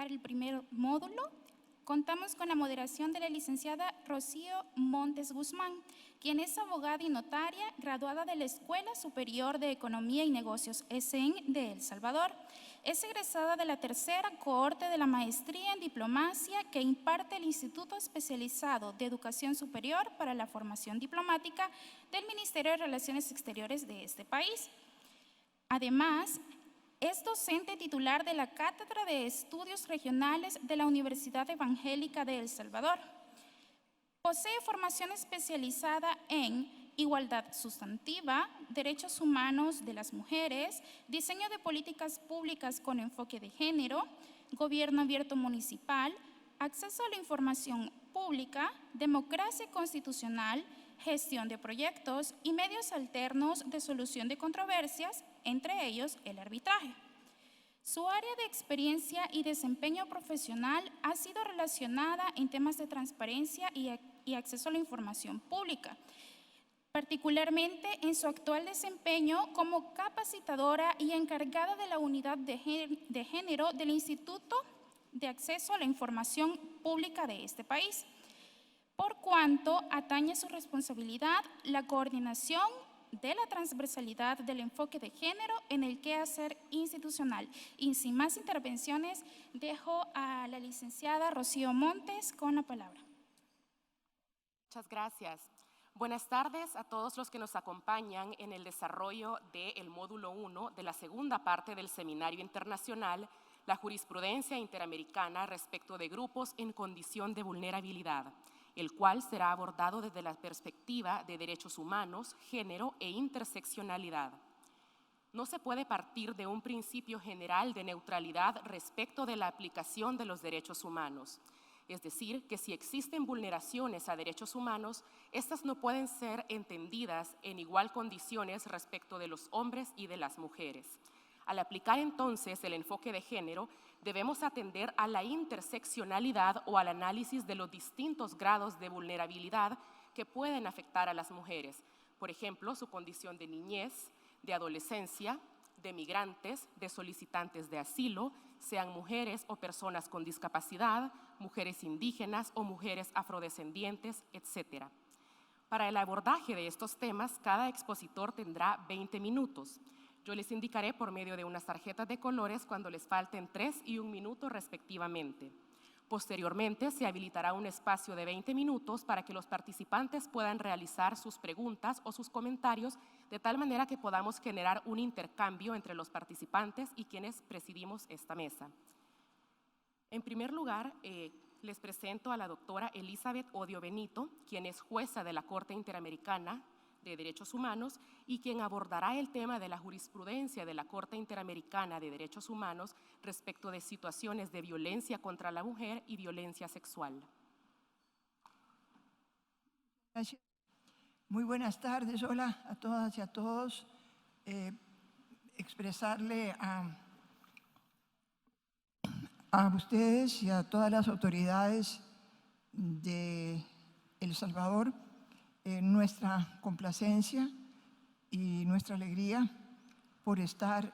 presentar el primer módulo. Contamos con la moderación de la licenciada Rocío Montes Guzmán, quien es abogada y notaria graduada de la Escuela Superior de Economía y Negocios ESEN de El Salvador. Es egresada de la tercera cohorte de la maestría en diplomacia que imparte el Instituto Especializado de Educación Superior para la Formación Diplomática del Ministerio de Relaciones Exteriores de este país. Además, es docente titular de la Cátedra de Estudios Regionales de la Universidad Evangélica de El Salvador. Posee formación especializada en igualdad sustantiva, derechos humanos de las mujeres, diseño de políticas públicas con enfoque de género, gobierno abierto municipal, acceso a la información pública, democracia constitucional, gestión de proyectos y medios alternos de solución de controversias, entre ellos el arbitraje. Su área de experiencia y desempeño profesional ha sido relacionada en temas de transparencia y acceso a la información pública, particularmente en su actual desempeño como capacitadora y encargada de la unidad de género del Instituto de Acceso a la Información Pública de este país, por cuanto atañe a su responsabilidad la coordinación de la transversalidad del enfoque de género en el quehacer institucional. Y sin más intervenciones, dejo a la licenciada Rocío Montes con la palabra. Muchas gracias. Buenas tardes a todos los que nos acompañan en el desarrollo del módulo 1 de la segunda parte del Seminario Internacional, la jurisprudencia interamericana respecto de grupos en condición de vulnerabilidad, el cual será abordado desde la perspectiva de derechos humanos, género e interseccionalidad. No se puede partir de un principio general de neutralidad respecto de la aplicación de los derechos humanos. Es decir, que si existen vulneraciones a derechos humanos, estas no pueden ser entendidas en igual condiciones respecto de los hombres y de las mujeres. Al aplicar entonces el enfoque de género, debemos atender a la interseccionalidad o al análisis de los distintos grados de vulnerabilidad que pueden afectar a las mujeres. Por ejemplo, su condición de niñez, de adolescencia, de migrantes, de solicitantes de asilo, sean mujeres o personas con discapacidad, mujeres indígenas o mujeres afrodescendientes, etc. Para el abordaje de estos temas, cada expositor tendrá 20 minutos. Yo les indicaré por medio de unas tarjetas de colores cuando les falten 3 y 1 minuto respectivamente. Posteriormente, se habilitará un espacio de 20 minutos para que los participantes puedan realizar sus preguntas o sus comentarios de tal manera que podamos generar un intercambio entre los participantes y quienes presidimos esta mesa. En primer lugar, les presento a la doctora Elizabeth Odio Benito, quien es jueza de la Corte Interamericana de Derechos Humanos y quien abordará el tema de la jurisprudencia de la Corte Interamericana de Derechos Humanos respecto de situaciones de violencia contra la mujer y violencia sexual. Gracias. Muy buenas tardes, hola a todas y a todos. Expresarle a ustedes y a todas las autoridades de El Salvador nuestra complacencia y nuestra alegría por estar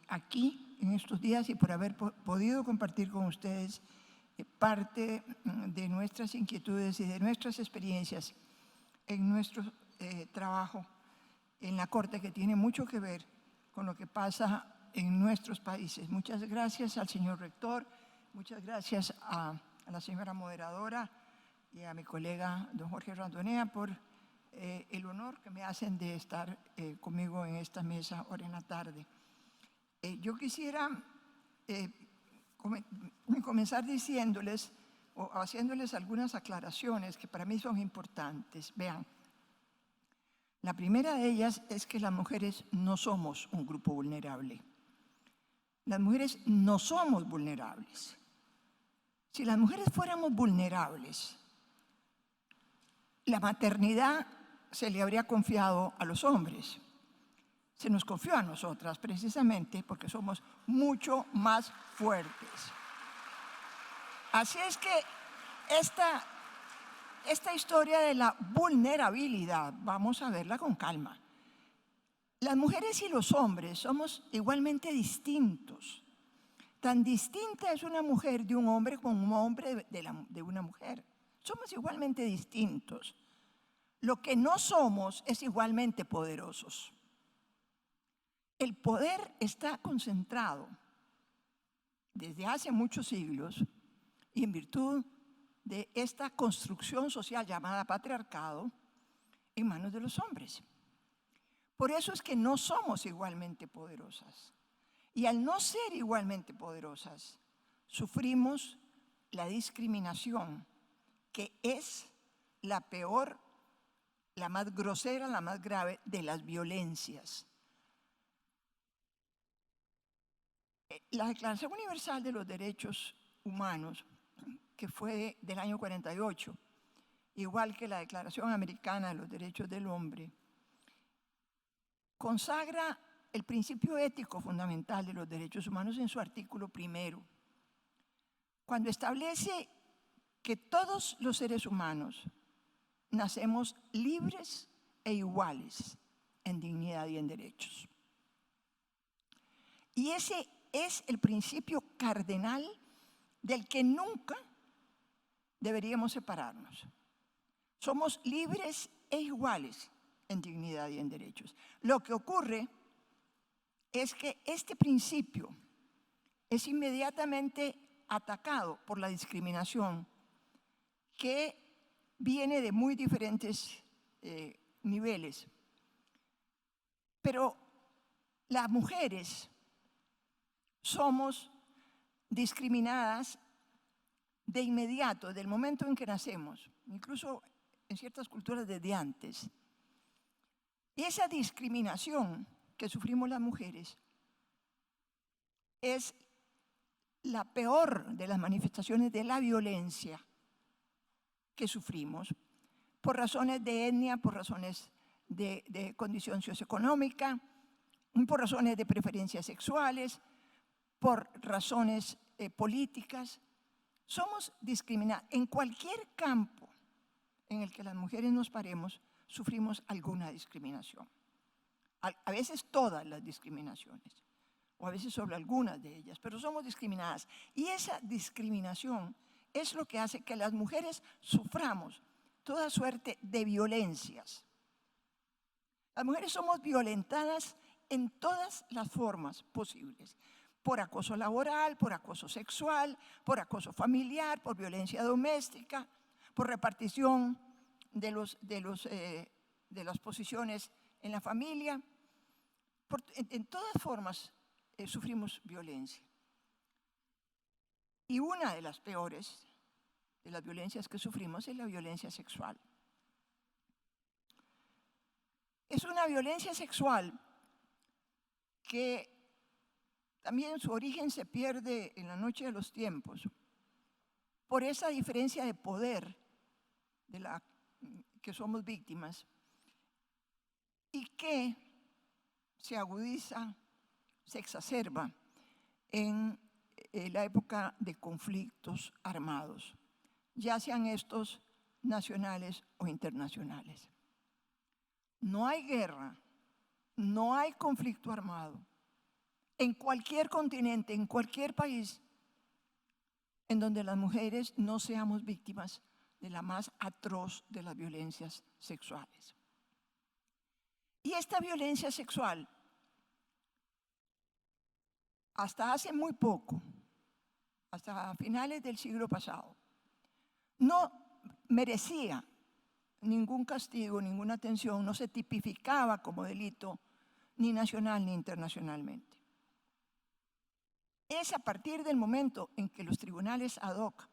aquí en estos días y por haber podido compartir con ustedes parte de nuestras inquietudes y de nuestras experiencias en nuestro trabajo en la Corte, que tiene mucho que ver con lo que pasa en nuestros países. Muchas gracias al señor rector, muchas gracias a la señora moderadora y a mi colega don Jorge Randonea por el honor que me hacen de estar conmigo en esta mesa ahora en la tarde. Yo quisiera comenzar diciéndoles o haciéndoles algunas aclaraciones que para mí son importantes. Vean, la primera de ellas es que las mujeres no somos un grupo vulnerable. Las mujeres no somos vulnerables. Si las mujeres fuéramos vulnerables, la maternidad se le habría confiado a los hombres. Se nos confió a nosotras precisamente porque somos mucho más fuertes. Así es que esta historia de la vulnerabilidad, vamos a verla con calma. Las mujeres y los hombres somos igualmente distintos. Tan distinta es una mujer de un hombre como un hombre de una mujer. Somos igualmente distintos. Lo que no somos es igualmente poderosos. El poder está concentrado desde hace muchos siglos y en virtud de esta construcción social llamada patriarcado en manos de los hombres. Por eso es que no somos igualmente poderosas. Y al no ser igualmente poderosas, sufrimos la discriminación, que es la peor, la más grosera, la más grave de las violencias. La Declaración Universal de los Derechos Humanos, que fue del año 48, igual que la Declaración Americana de los Derechos del Hombre, consagra el principio ético fundamental de los derechos humanos en su artículo primero, cuando establece que todos los seres humanos nacemos libres e iguales en dignidad y en derechos. Y ese es el principio cardenal del que nunca deberíamos separarnos. Somos libres e iguales en dignidad y en derechos. Lo que ocurre es que este principio es inmediatamente atacado por la discriminación, que viene de muy diferentes niveles. Pero las mujeres somos discriminadas de inmediato, del momento en que nacemos, incluso en ciertas culturas desde antes. Y esa discriminación que sufrimos las mujeres es la peor de las manifestaciones de la violencia que sufrimos por razones de etnia, por razones de condición socioeconómica, por razones de preferencias sexuales, por razones políticas. Somos discriminadas. En cualquier campo en el que las mujeres nos paremos, sufrimos alguna discriminación. A veces todas las discriminaciones, o a veces sobre algunas de ellas, pero somos discriminadas. Y esa discriminación es lo que hace que las mujeres suframos toda suerte de violencias. Las mujeres somos violentadas en todas las formas posibles, por acoso laboral, por acoso sexual, por acoso familiar, por violencia doméstica, por repartición de las posiciones en la familia. En todas formas sufrimos violencia. Y una de las peores de las violencias que sufrimos es la violencia sexual. Es una violencia sexual que también su origen se pierde en la noche de los tiempos por esa diferencia de poder de la que somos víctimas, y que se agudiza, se exacerba en la época de conflictos armados, ya sean estos nacionales o internacionales. No hay guerra, no hay conflicto armado en cualquier continente, en cualquier país, en donde las mujeres no seamos víctimas de la más atroz de las violencias sexuales. Y esta violencia sexual, hasta hace muy poco, hasta finales del siglo pasado, no merecía ningún castigo, ninguna atención, no se tipificaba como delito ni nacional ni internacionalmente. Es a partir del momento en que los tribunales ad hoc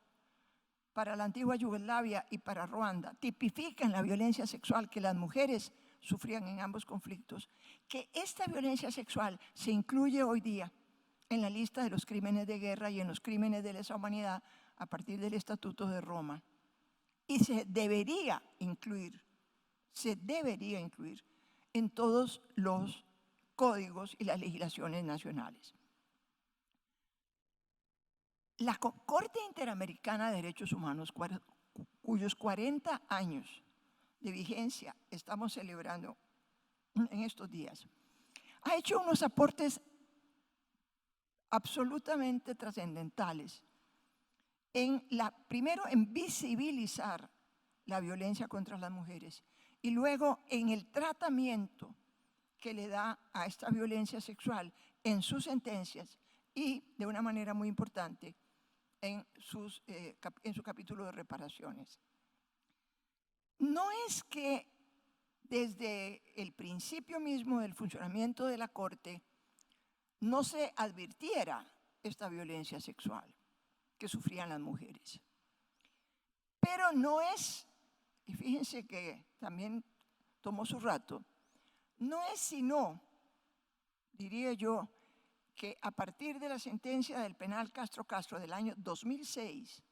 para la antigua Yugoslavia y para Ruanda tipifican la violencia sexual que las mujeres sufrían en ambos conflictos, que esta violencia sexual se incluye hoy día en la lista de los crímenes de guerra y en los crímenes de lesa humanidad a partir del Estatuto de Roma. Y se debería incluir en todos los códigos y las legislaciones nacionales. La Corte Interamericana de Derechos Humanos, cuyos 40 años de vigencia estamos celebrando en estos días, ha hecho unos aportes absolutamente trascendentales primero en visibilizar la violencia contra las mujeres y luego en el tratamiento que le da a esta violencia sexual en sus sentencias y, de una manera muy importante, en su capítulo de reparaciones. No es que desde el principio mismo del funcionamiento de la Corte no se advirtiera esta violencia sexual que sufrían las mujeres. Pero no es, y fíjense que también tomó su rato, no es sino, diría yo, que a partir de la sentencia del penal Castro Castro del año 2006,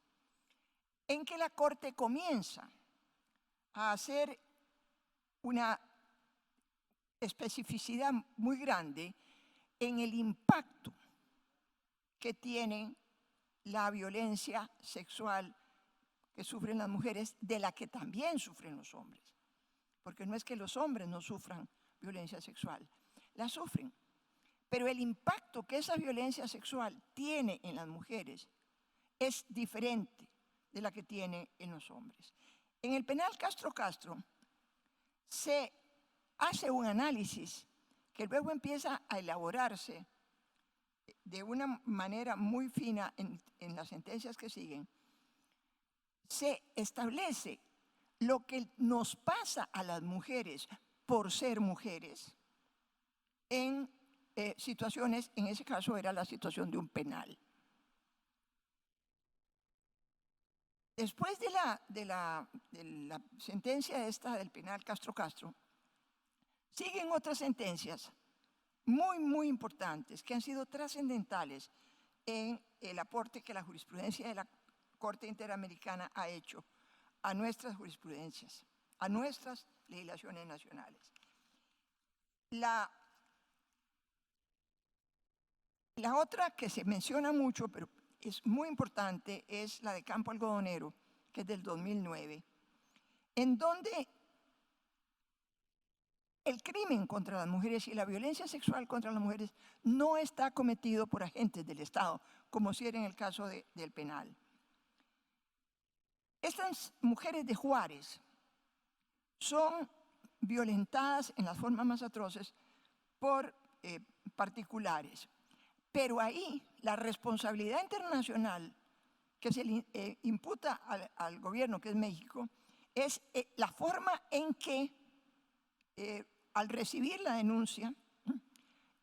en que la Corte comienza a hacer una especificidad muy grande en el impacto que tiene la violencia sexual que sufren las mujeres, de la que también sufren los hombres. Porque no es que los hombres no sufran violencia sexual, la sufren. Pero el impacto que esa violencia sexual tiene en las mujeres es diferente de la que tiene en los hombres. En el penal Castro Castro se hace un análisis que luego empieza a elaborarse de una manera muy fina en las sentencias que siguen. Se establece lo que nos pasa a las mujeres por ser mujeres en situaciones, en ese caso era la situación de un penal. Después de la sentencia esta del penal Castro Castro, siguen otras sentencias muy, muy importantes que han sido trascendentales en el aporte que la jurisprudencia de la Corte Interamericana ha hecho a nuestras jurisprudencias, a nuestras legislaciones nacionales. La otra que se menciona mucho, pero es muy importante, es la de Campo Algodonero, que es del 2009, en donde el crimen contra las mujeres y la violencia sexual contra las mujeres no está cometido por agentes del Estado, como si era en el caso del penal. Estas mujeres de Juárez son violentadas en las formas más atroces por particulares. Pero ahí la responsabilidad internacional que se le imputa al gobierno, que es México, es la forma en que al recibir la denuncia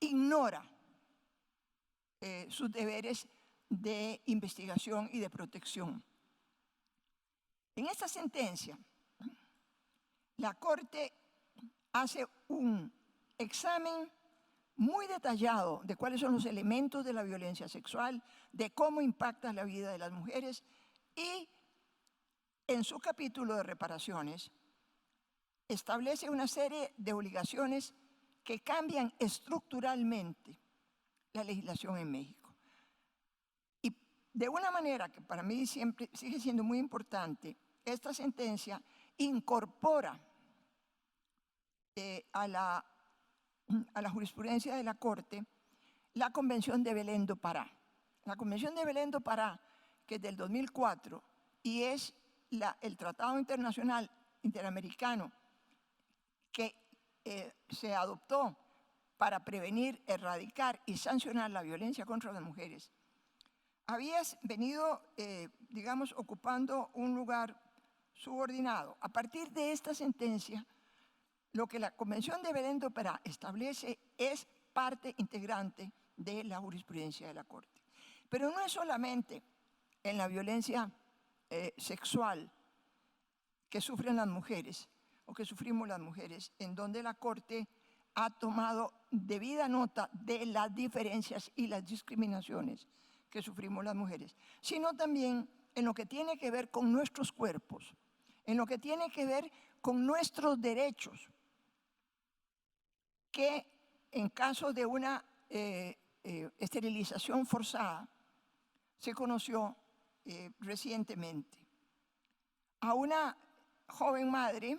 ignora sus deberes de investigación y de protección. En esta sentencia, la Corte hace un examen muy detallado de cuáles son los elementos de la violencia sexual, de cómo impacta la vida de las mujeres y en su capítulo de reparaciones establece una serie de obligaciones que cambian estructuralmente la legislación en México. Y de una manera que para mí siempre sigue siendo muy importante, esta sentencia incorpora a la jurisprudencia de la Corte la Convención de Belén do Pará. La Convención de Belén do Pará, que es del 2004 y es el Tratado Internacional Interamericano que se adoptó para prevenir, erradicar y sancionar la violencia contra las mujeres, había venido, digamos, ocupando un lugar subordinado. A partir de esta sentencia, lo que la Convención de Belén do Pará establece es parte integrante de la jurisprudencia de la Corte. Pero no es solamente en la violencia sexual que sufren las mujeres o que sufrimos las mujeres, en donde la Corte ha tomado debida nota de las diferencias y las discriminaciones que sufrimos las mujeres, sino también en lo que tiene que ver con nuestros cuerpos, en lo que tiene que ver con nuestros derechos, que en caso de una esterilización forzada se conoció recientemente. A una joven madre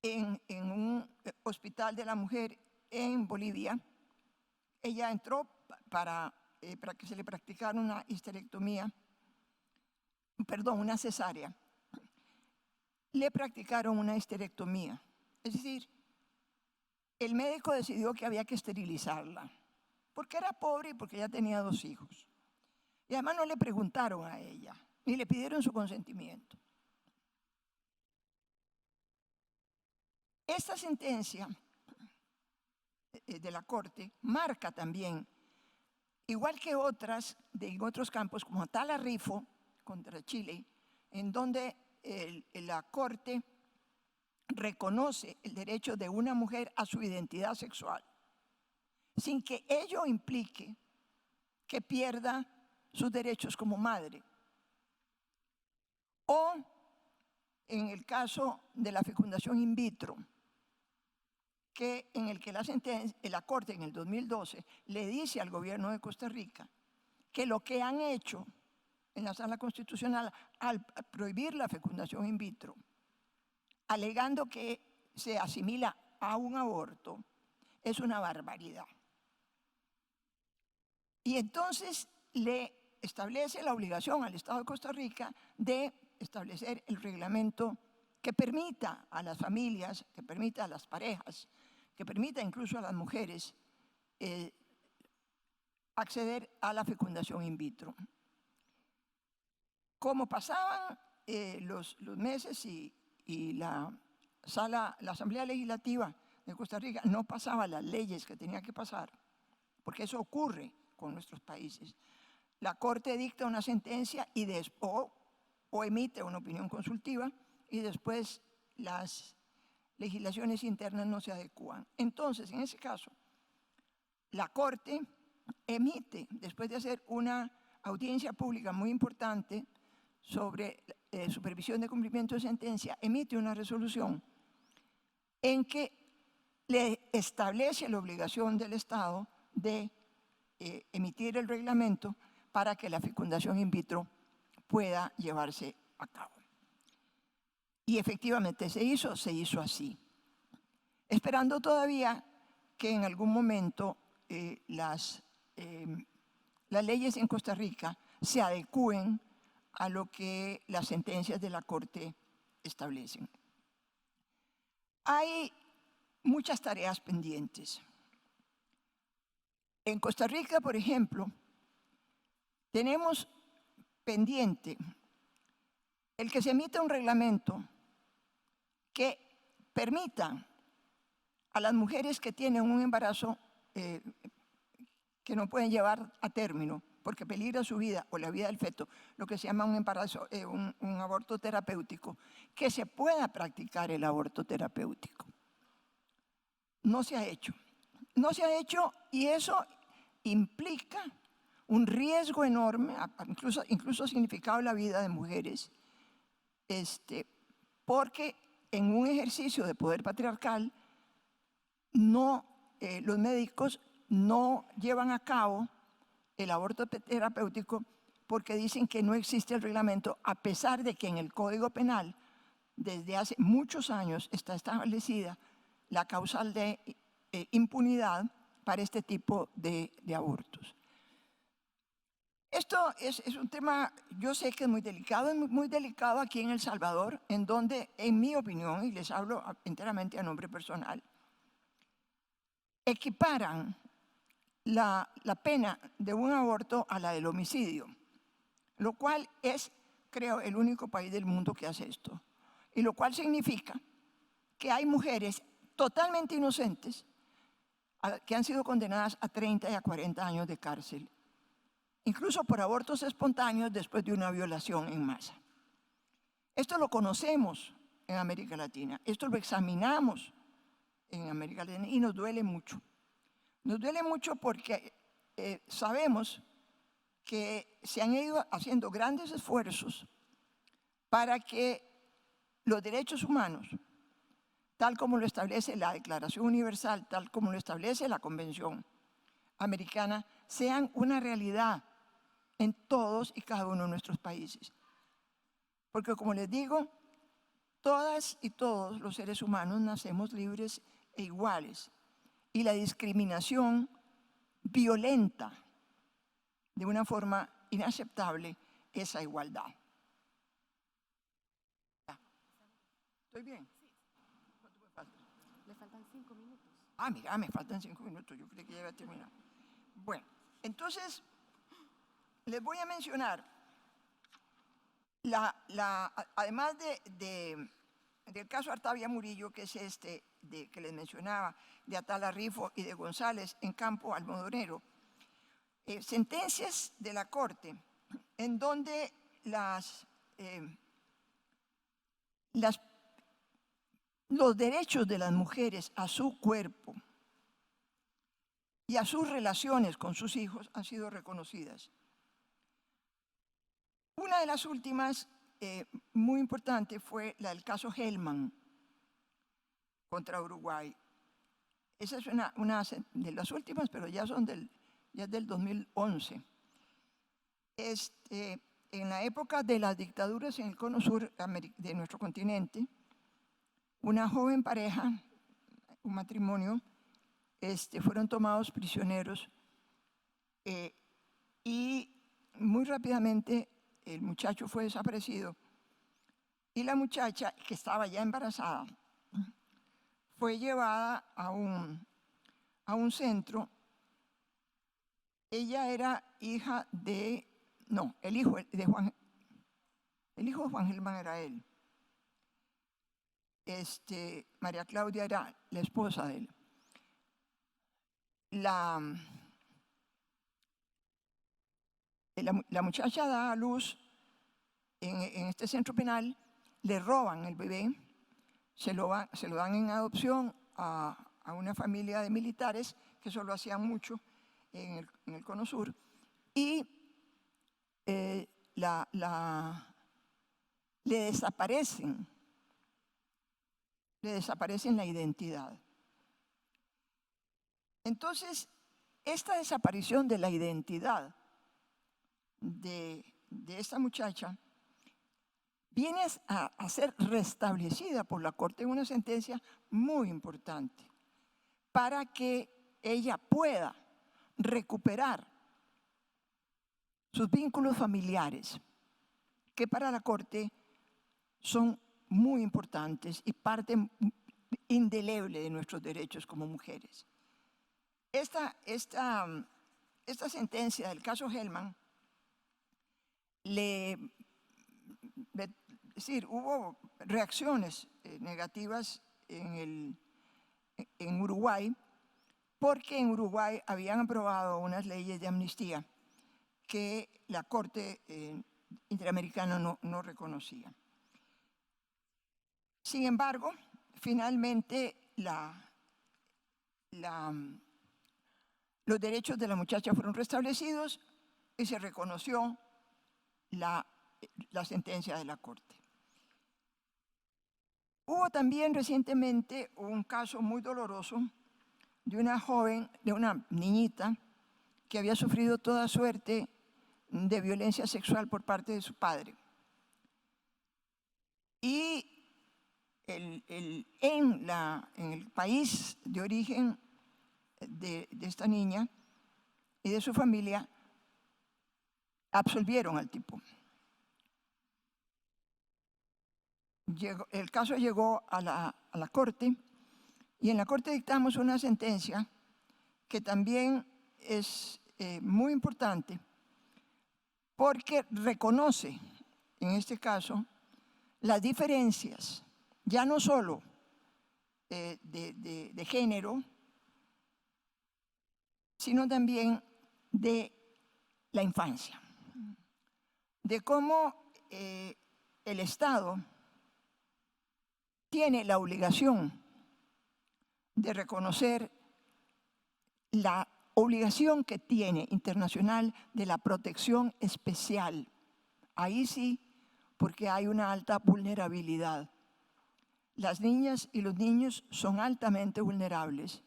en un hospital de la mujer en Bolivia, ella entró para que se le practicara una histerectomía, perdón, una cesárea. Le practicaron una histerectomía, es decir, el médico decidió que había que esterilizarla, porque era pobre y porque ella tenía 2 hijos. Y además no le preguntaron a ella, ni le pidieron su consentimiento. Esta sentencia de la Corte marca también, igual que otras en otros campos, como Tala Rifo contra Chile, en donde la Corte reconoce el derecho de una mujer a su identidad sexual, sin que ello implique que pierda sus derechos como madre. O en el caso de la fecundación in vitro, en el que la Corte en el 2012 le dice al gobierno de Costa Rica que lo que han hecho en la Sala Constitucional al prohibir la fecundación in vitro, alegando que se asimila a un aborto, es una barbaridad. Y entonces le establece la obligación al Estado de Costa Rica de establecer el reglamento que permita a las familias, que permita a las parejas, que permita incluso a las mujeres acceder a la fecundación in vitro. Como pasaban los meses y la Asamblea Legislativa de Costa Rica no pasaba las leyes que tenía que pasar, porque eso ocurre con nuestros países, la Corte dicta una sentencia y o emite una opinión consultiva y después las legislaciones internas no se adecúan. Entonces, en ese caso, la Corte emite, después de hacer una audiencia pública muy importante sobre supervisión de cumplimiento de sentencia, emite una resolución en que le establece la obligación del Estado de emitir el reglamento para que la fecundación in vitro pueda llevarse a cabo. Y efectivamente se hizo así, esperando todavía que en algún momento las leyes en Costa Rica se adecúen a lo que las sentencias de la Corte establecen. Hay muchas tareas pendientes. En Costa Rica, por ejemplo, tenemos pendiente el que se emita un reglamento que permita a las mujeres que tienen un embarazo que no pueden llevar a término porque peligra su vida o la vida del feto, lo que se llama un embarazo, un aborto terapéutico, que se pueda practicar el aborto terapéutico. No se ha hecho. No se ha hecho y eso implica un riesgo enorme, incluso significado la vida de mujeres, porque en un ejercicio de poder patriarcal los médicos no llevan a cabo el aborto terapéutico porque dicen que no existe el reglamento, a pesar de que en el Código Penal desde hace muchos años está establecida la causal de impunidad para este tipo de abortos. Esto es un tema, yo sé que es muy delicado aquí en El Salvador, en donde, en mi opinión, y les hablo enteramente a nombre personal, equiparan la pena de un aborto a la del homicidio, lo cual es, creo, el único país del mundo que hace esto. Y lo cual significa que hay mujeres totalmente inocentes que han sido condenadas a 30 y a 40 años de cárcel, incluso por abortos espontáneos después de una violación en masa. Esto lo conocemos en América Latina, esto lo examinamos en América Latina y nos duele mucho. Nos duele mucho porque sabemos que se han ido haciendo grandes esfuerzos para que los derechos humanos, tal como lo establece la Declaración Universal, tal como lo establece la Convención Americana, sean una realidad en todos y cada uno de nuestros países. Porque como les digo, todas y todos los seres humanos nacemos libres e iguales. Y la discriminación violenta de una forma inaceptable esa igualdad. ¿Estoy bien? ¿Cuánto me falta? Le faltan 5 minutos. Ah, mira, me faltan 5 minutos, yo creí que ya iba a terminar. Bueno, entonces les voy a mencionar, además del caso Artavia Murillo, que es este que les mencionaba, de Atala Rifo y de González en Campo Almodonero, sentencias de la Corte en donde los derechos de las mujeres a su cuerpo y a sus relaciones con sus hijos han sido reconocidas. Una de las últimas, muy importante, fue la del caso Hellman contra Uruguay. Esa es una de las últimas, pero ya es del 2011. En la época de las dictaduras en el cono sur de nuestro continente, una joven pareja, un matrimonio, fueron tomados prisioneros y muy rápidamente el muchacho fue desaparecido y la muchacha, que estaba ya embarazada, fue llevada a un centro. Ella era hija de, no, el hijo de Juan Gelman era él. María Claudia era la esposa de él. La muchacha da a luz en este centro penal, le roban el bebé, se lo dan en adopción a una familia de militares, que eso lo hacían mucho en el cono sur, y le desaparecen la identidad. Entonces, esta desaparición de la identidad de esta muchacha viene a ser restablecida por la Corte en una sentencia muy importante para que ella pueda recuperar sus vínculos familiares, que para la Corte son muy importantes y parte indeleble de nuestros derechos como mujeres. Esta sentencia del caso Hellman hubo reacciones negativas en Uruguay, porque en Uruguay habían aprobado unas leyes de amnistía que la Corte Interamericana no reconocía. Sin embargo, finalmente los derechos de la muchacha fueron restablecidos y se reconoció la sentencia de la Corte. Hubo también recientemente un caso muy doloroso de una joven, de una niñita, que había sufrido toda suerte de violencia sexual por parte de su padre. Y en el país de origen de esta niña y de su familia, absolvieron al tipo. El caso llegó a la Corte, y en la Corte dictamos una sentencia que también es muy importante, porque reconoce, en este caso, las diferencias, ya no solo de género, sino también de la infancia, de cómo el Estado tiene la obligación de reconocer la obligación que tiene internacional de la protección especial. Ahí sí, porque hay una alta vulnerabilidad. Las niñas y los niños son altamente vulnerables,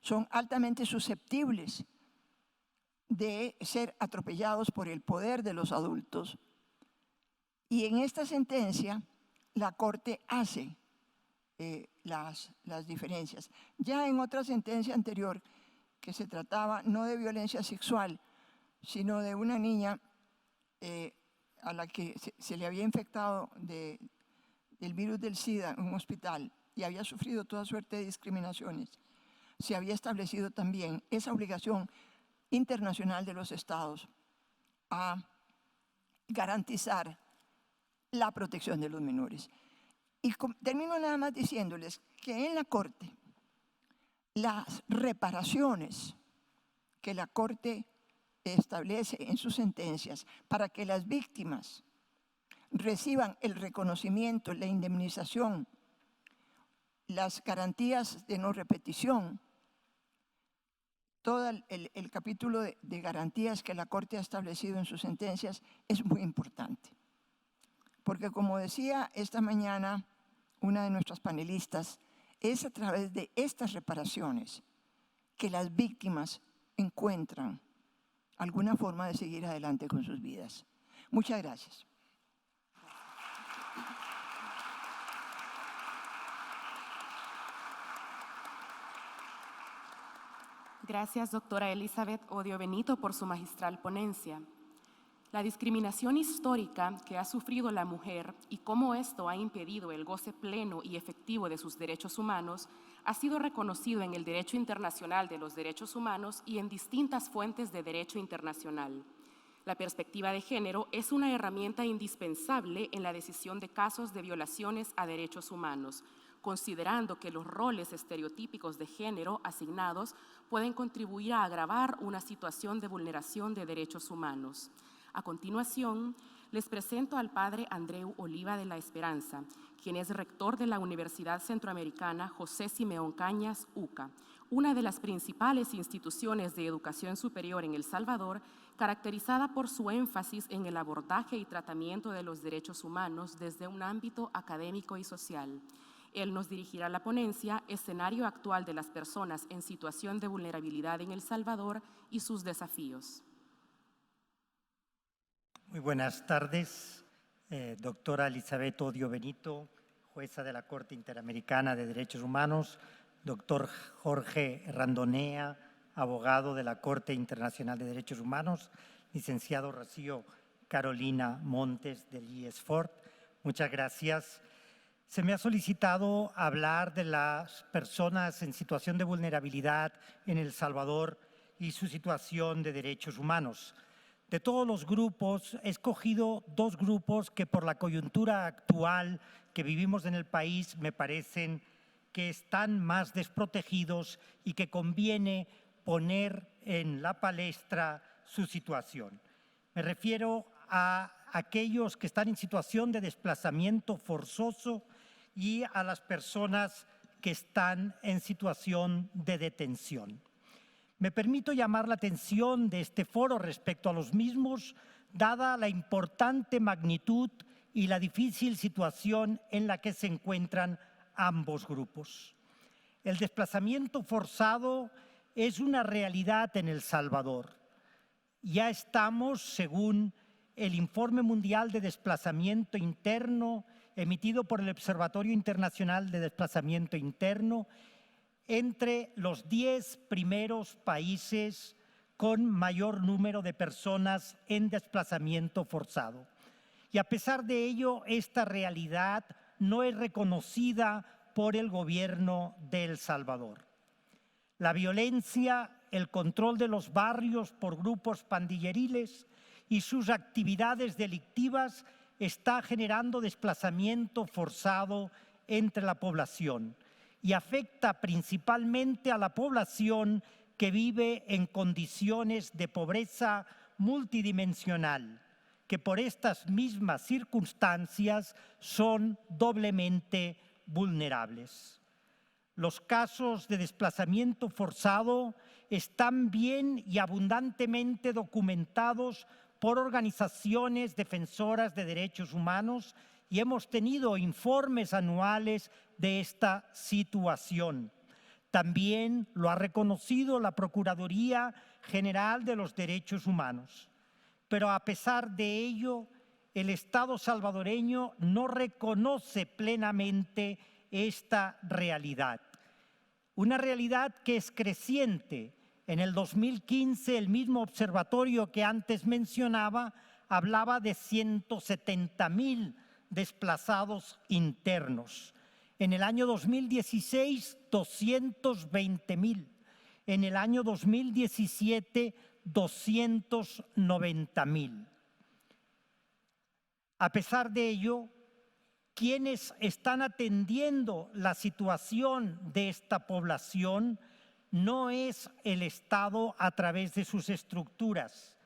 son altamente susceptibles de ser atropellados por el poder de los adultos. Y en esta sentencia, la Corte hace las diferencias. Ya en otra sentencia anterior, que se trataba no de violencia sexual, sino de una niña a la que se le había infectado del virus del SIDA en un hospital y había sufrido toda suerte de discriminaciones. Se había establecido también esa obligación internacional de los estados a garantizar la protección de los menores. Y termino nada más diciéndoles que en la Corte, las reparaciones que la Corte establece en sus sentencias para que las víctimas reciban el reconocimiento, la indemnización, las garantías de no repetición, todo el capítulo de garantías que la Corte ha establecido en sus sentencias es muy importante. Porque como decía esta mañana una de nuestras panelistas, es a través de estas reparaciones que las víctimas encuentran alguna forma de seguir adelante con sus vidas. Muchas gracias. Gracias, doctora Elizabeth Odio Benito, por su magistral ponencia. La discriminación histórica que ha sufrido la mujer y cómo esto ha impedido el goce pleno y efectivo de sus derechos humanos ha sido reconocido en el derecho internacional de los derechos humanos y en distintas fuentes de derecho internacional. La perspectiva de género es una herramienta indispensable en la decisión de casos de violaciones a derechos humanos, considerando que los roles estereotípicos de género asignados pueden contribuir a agravar una situación de vulneración de derechos humanos. A continuación, les presento al padre Andreu Oliva de la Esperanza, quien es rector de la Universidad Centroamericana José Simeón Cañas, UCA, una de las principales instituciones de educación superior en El Salvador, caracterizada por su énfasis en el abordaje y tratamiento de los derechos humanos desde un ámbito académico y social. Él nos dirigirá la ponencia Escenario actual de las personas en situación de vulnerabilidad en El Salvador y sus desafíos. Muy buenas tardes, doctora Elizabeth Odio Benito, jueza de la Corte Interamericana de Derechos Humanos, doctor Jorge Randonea, abogado de la Corte Internacional de Derechos Humanos, licenciado Rocío Carolina Montes del IESFORT. Muchas gracias. Se me ha solicitado hablar de las personas en situación de vulnerabilidad en El Salvador y su situación de derechos humanos. De todos los grupos, he escogido dos grupos que por la coyuntura actual que vivimos en el país me parecen que están más desprotegidos y que conviene poner en la palestra su situación. Me refiero a aquellos que están en situación de desplazamiento forzoso y a las personas que están en situación de detención. Me permito llamar la atención de este foro respecto a los mismos, dada la importante magnitud y la difícil situación en la que se encuentran ambos grupos. El desplazamiento forzado es una realidad en El Salvador. Ya estamos, según el Informe Mundial de Desplazamiento Interno, emitido por el Observatorio Internacional de Desplazamiento Interno, entre los 10 primeros países con mayor número de personas en desplazamiento forzado. Y a pesar de ello, esta realidad no es reconocida por el gobierno de El Salvador. La violencia, el control de los barrios por grupos pandilleriles y sus actividades delictivas está generando desplazamiento forzado entre la población y afecta principalmente a la población que vive en condiciones de pobreza multidimensional, que por estas mismas circunstancias son doblemente vulnerables. Los casos de desplazamiento forzado están bien y abundantemente documentados por organizaciones defensoras de derechos humanos y hemos tenido informes anuales de esta situación. También lo ha reconocido la Procuraduría General de los Derechos Humanos. Pero a pesar de ello, el Estado salvadoreño no reconoce plenamente esta realidad. Una realidad que es creciente En el 2015, el mismo observatorio que antes mencionaba hablaba de 170,000 desplazados internos. En el año 2016, 220,000. En el año 2017, 290,000. A pesar de ello, quienes están atendiendo la situación de esta población no es el Estado a través de sus estructuras,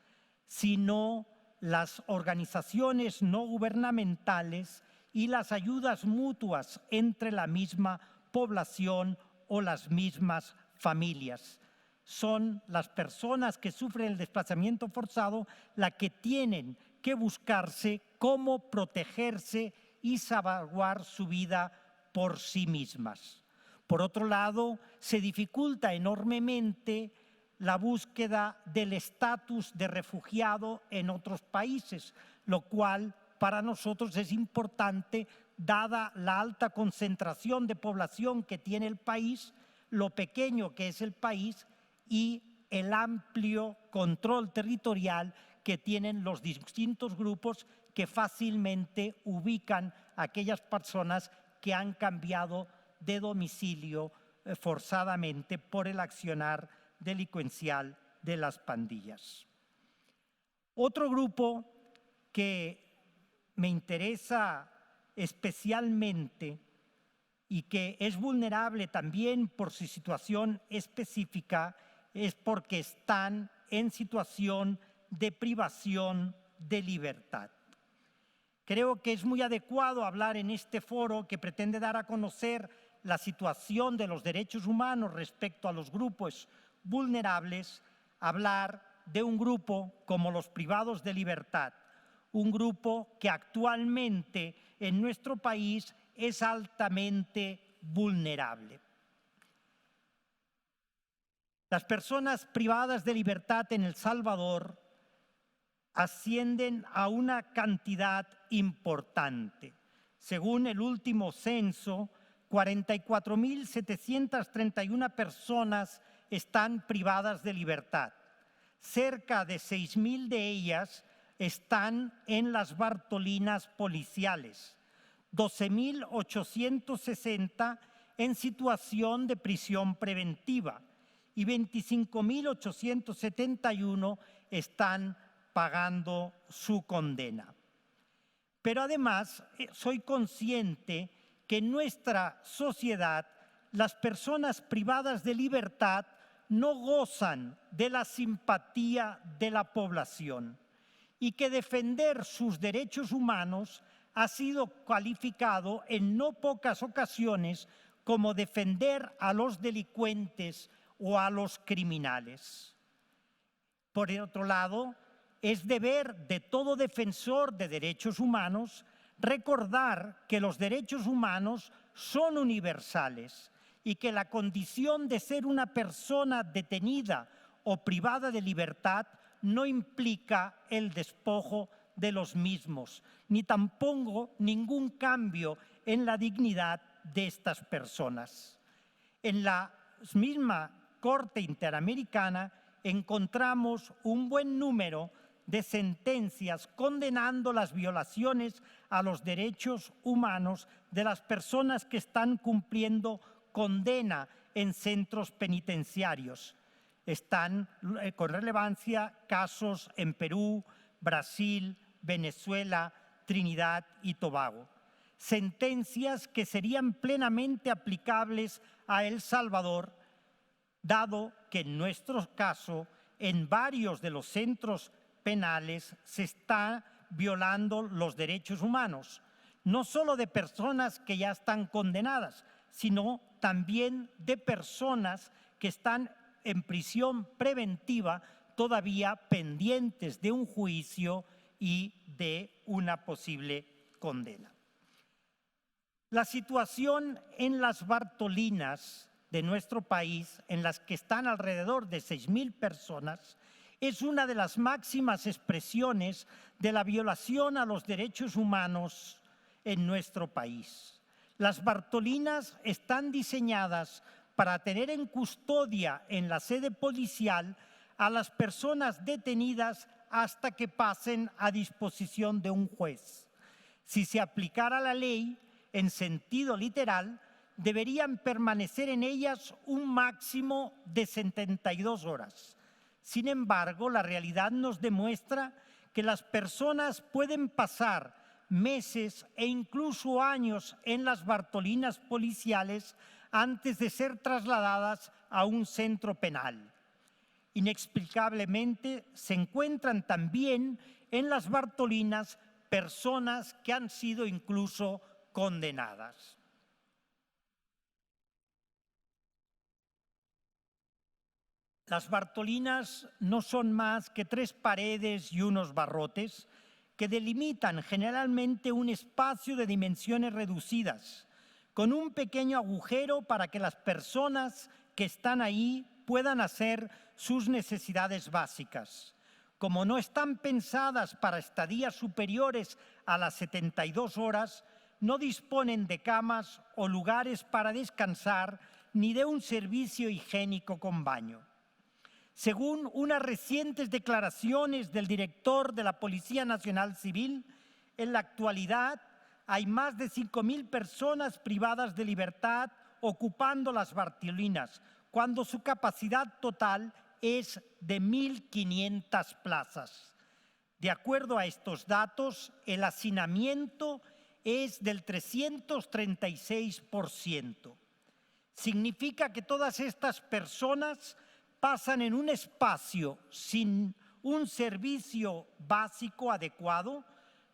sino las organizaciones no gubernamentales y las ayudas mutuas entre la misma población o las mismas familias. Son las personas que sufren el desplazamiento forzado las que tienen que buscarse cómo protegerse y salvaguardar su vida por sí mismas. Por otro lado, se dificulta enormemente la búsqueda del estatus de refugiado en otros países, lo cual para nosotros es importante dada la alta concentración de población que tiene el país, lo pequeño que es el país y el amplio control territorial que tienen los distintos grupos que fácilmente ubican a aquellas personas que han cambiado de domicilio forzadamente por el accionar delincuencial de las pandillas. Otro grupo que me interesa especialmente y que es vulnerable también por su situación específica es porque están en situación de privación de libertad. Creo que es muy adecuado hablar en este foro que pretende dar a conocer la situación de los derechos humanos respecto a los grupos vulnerables, hablar de un grupo como los privados de libertad, un grupo que actualmente en nuestro país es altamente vulnerable. Las personas privadas de libertad en El Salvador ascienden a una cantidad importante. Según el último censo, 44,731 personas están privadas de libertad. Cerca de 6,000 de ellas están en las Bartolinas policiales, 12,860 en situación de prisión preventiva y 25,871 están pagando su condena. Pero además soy consciente que en nuestra sociedad las personas privadas de libertad no gozan de la simpatía de la población y que defender sus derechos humanos ha sido calificado en no pocas ocasiones como defender a los delincuentes o a los criminales. Por otro lado, es deber de todo defensor de derechos humanos recordar que los derechos humanos son universales y que la condición de ser una persona detenida o privada de libertad no implica el despojo de los mismos, ni tampoco ningún cambio en la dignidad de estas personas. En la misma Corte Interamericana encontramos un buen número de sentencias condenando las violaciones a los derechos humanos de las personas que están cumpliendo condena en centros penitenciarios. Están con relevancia casos en Perú, Brasil, Venezuela, Trinidad y Tobago. Sentencias que serían plenamente aplicables a El Salvador, dado que en nuestro caso, en varios de los centros penales se está violando los derechos humanos, no solo de personas que ya están condenadas, sino también de personas que están en prisión preventiva todavía pendientes de un juicio y de una posible condena. La situación en las Bartolinas de nuestro país, en las que están alrededor de 6,000 personas, es una de las máximas expresiones de la violación a los derechos humanos en nuestro país. Las Bartolinas están diseñadas para tener en custodia en la sede policial a las personas detenidas hasta que pasen a disposición de un juez. Si se aplicara la ley en sentido literal, deberían permanecer en ellas un máximo de 72 horas. Sin embargo, la realidad nos demuestra que las personas pueden pasar meses e incluso años en las Bartolinas policiales antes de ser trasladadas a un centro penal. Inexplicablemente, se encuentran también en las Bartolinas personas que han sido incluso condenadas. Las Bartolinas no son más que 3 paredes y unos barrotes que delimitan generalmente un espacio de dimensiones reducidas, con un pequeño agujero para que las personas que están ahí puedan hacer sus necesidades básicas. Como no están pensadas para estadías superiores a las 72 horas, no disponen de camas o lugares para descansar ni de un servicio higiénico con baño. Según unas recientes declaraciones del director de la Policía Nacional Civil, en la actualidad hay más de 5.000 personas privadas de libertad ocupando las Bartolinas, cuando su capacidad total es de 1.500 plazas. De acuerdo a estos datos, el hacinamiento es del 336%. Significa que todas estas personas pasan en un espacio sin un servicio básico adecuado,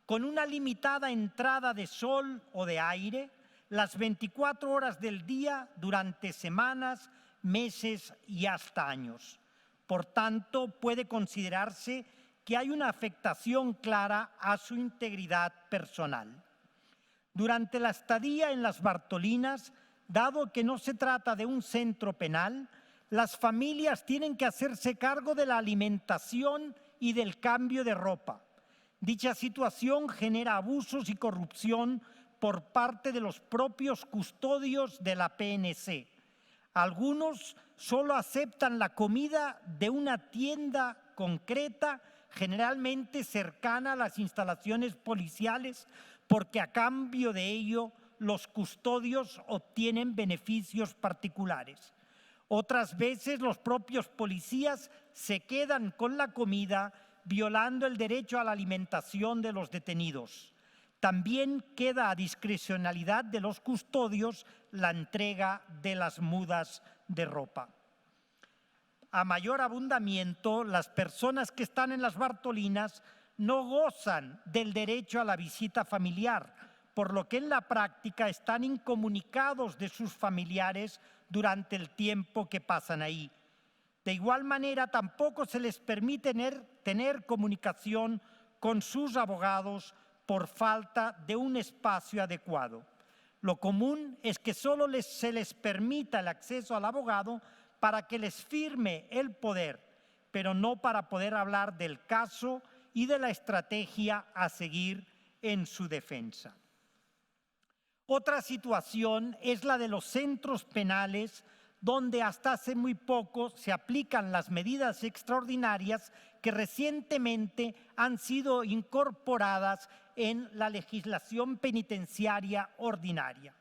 con una limitada entrada de sol o de aire, las 24 horas del día durante semanas, meses y hasta años. Por tanto, puede considerarse que hay una afectación clara a su integridad personal. Durante la estadía en las Bartolinas, dado que no se trata de un centro penal, las familias tienen que hacerse cargo de la alimentación y del cambio de ropa. Dicha situación genera abusos y corrupción por parte de los propios custodios de la PNC. Algunos solo aceptan la comida de una tienda concreta, generalmente cercana a las instalaciones policiales, porque a cambio de ello los custodios obtienen beneficios particulares. Otras veces los propios policías se quedan con la comida, violando el derecho a la alimentación de los detenidos. También queda a discrecionalidad de los custodios la entrega de las mudas de ropa. A mayor abundamiento, las personas que están en las Bartolinas no gozan del derecho a la visita familiar, por lo que en la práctica están incomunicados de sus familiares durante el tiempo que pasan ahí. De igual manera, tampoco se les permite tener comunicación con sus abogados por falta de un espacio adecuado. Lo común es que solo se les permita el acceso al abogado para que les firme el poder, pero no para poder hablar del caso y de la estrategia a seguir en su defensa. Otra situación es la de los centros penales, donde hasta hace muy poco se aplican las medidas extraordinarias que recientemente han sido incorporadas en la legislación penitenciaria ordinaria.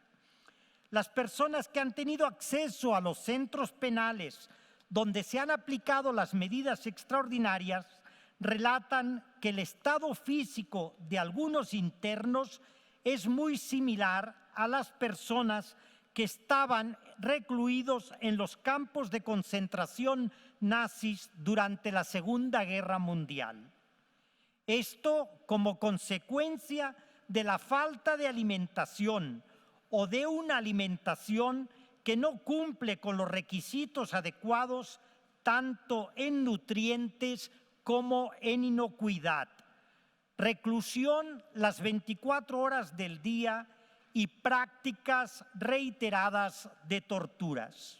Las personas que han tenido acceso a los centros penales donde se han aplicado las medidas extraordinarias relatan que el estado físico de algunos internos es muy similar a las personas que estaban recluidos en los campos de concentración nazis durante la Segunda Guerra Mundial. Esto como consecuencia de la falta de alimentación o de una alimentación que no cumple con los requisitos adecuados tanto en nutrientes como en inocuidad. Reclusión las 24 horas del día y prácticas reiteradas de torturas.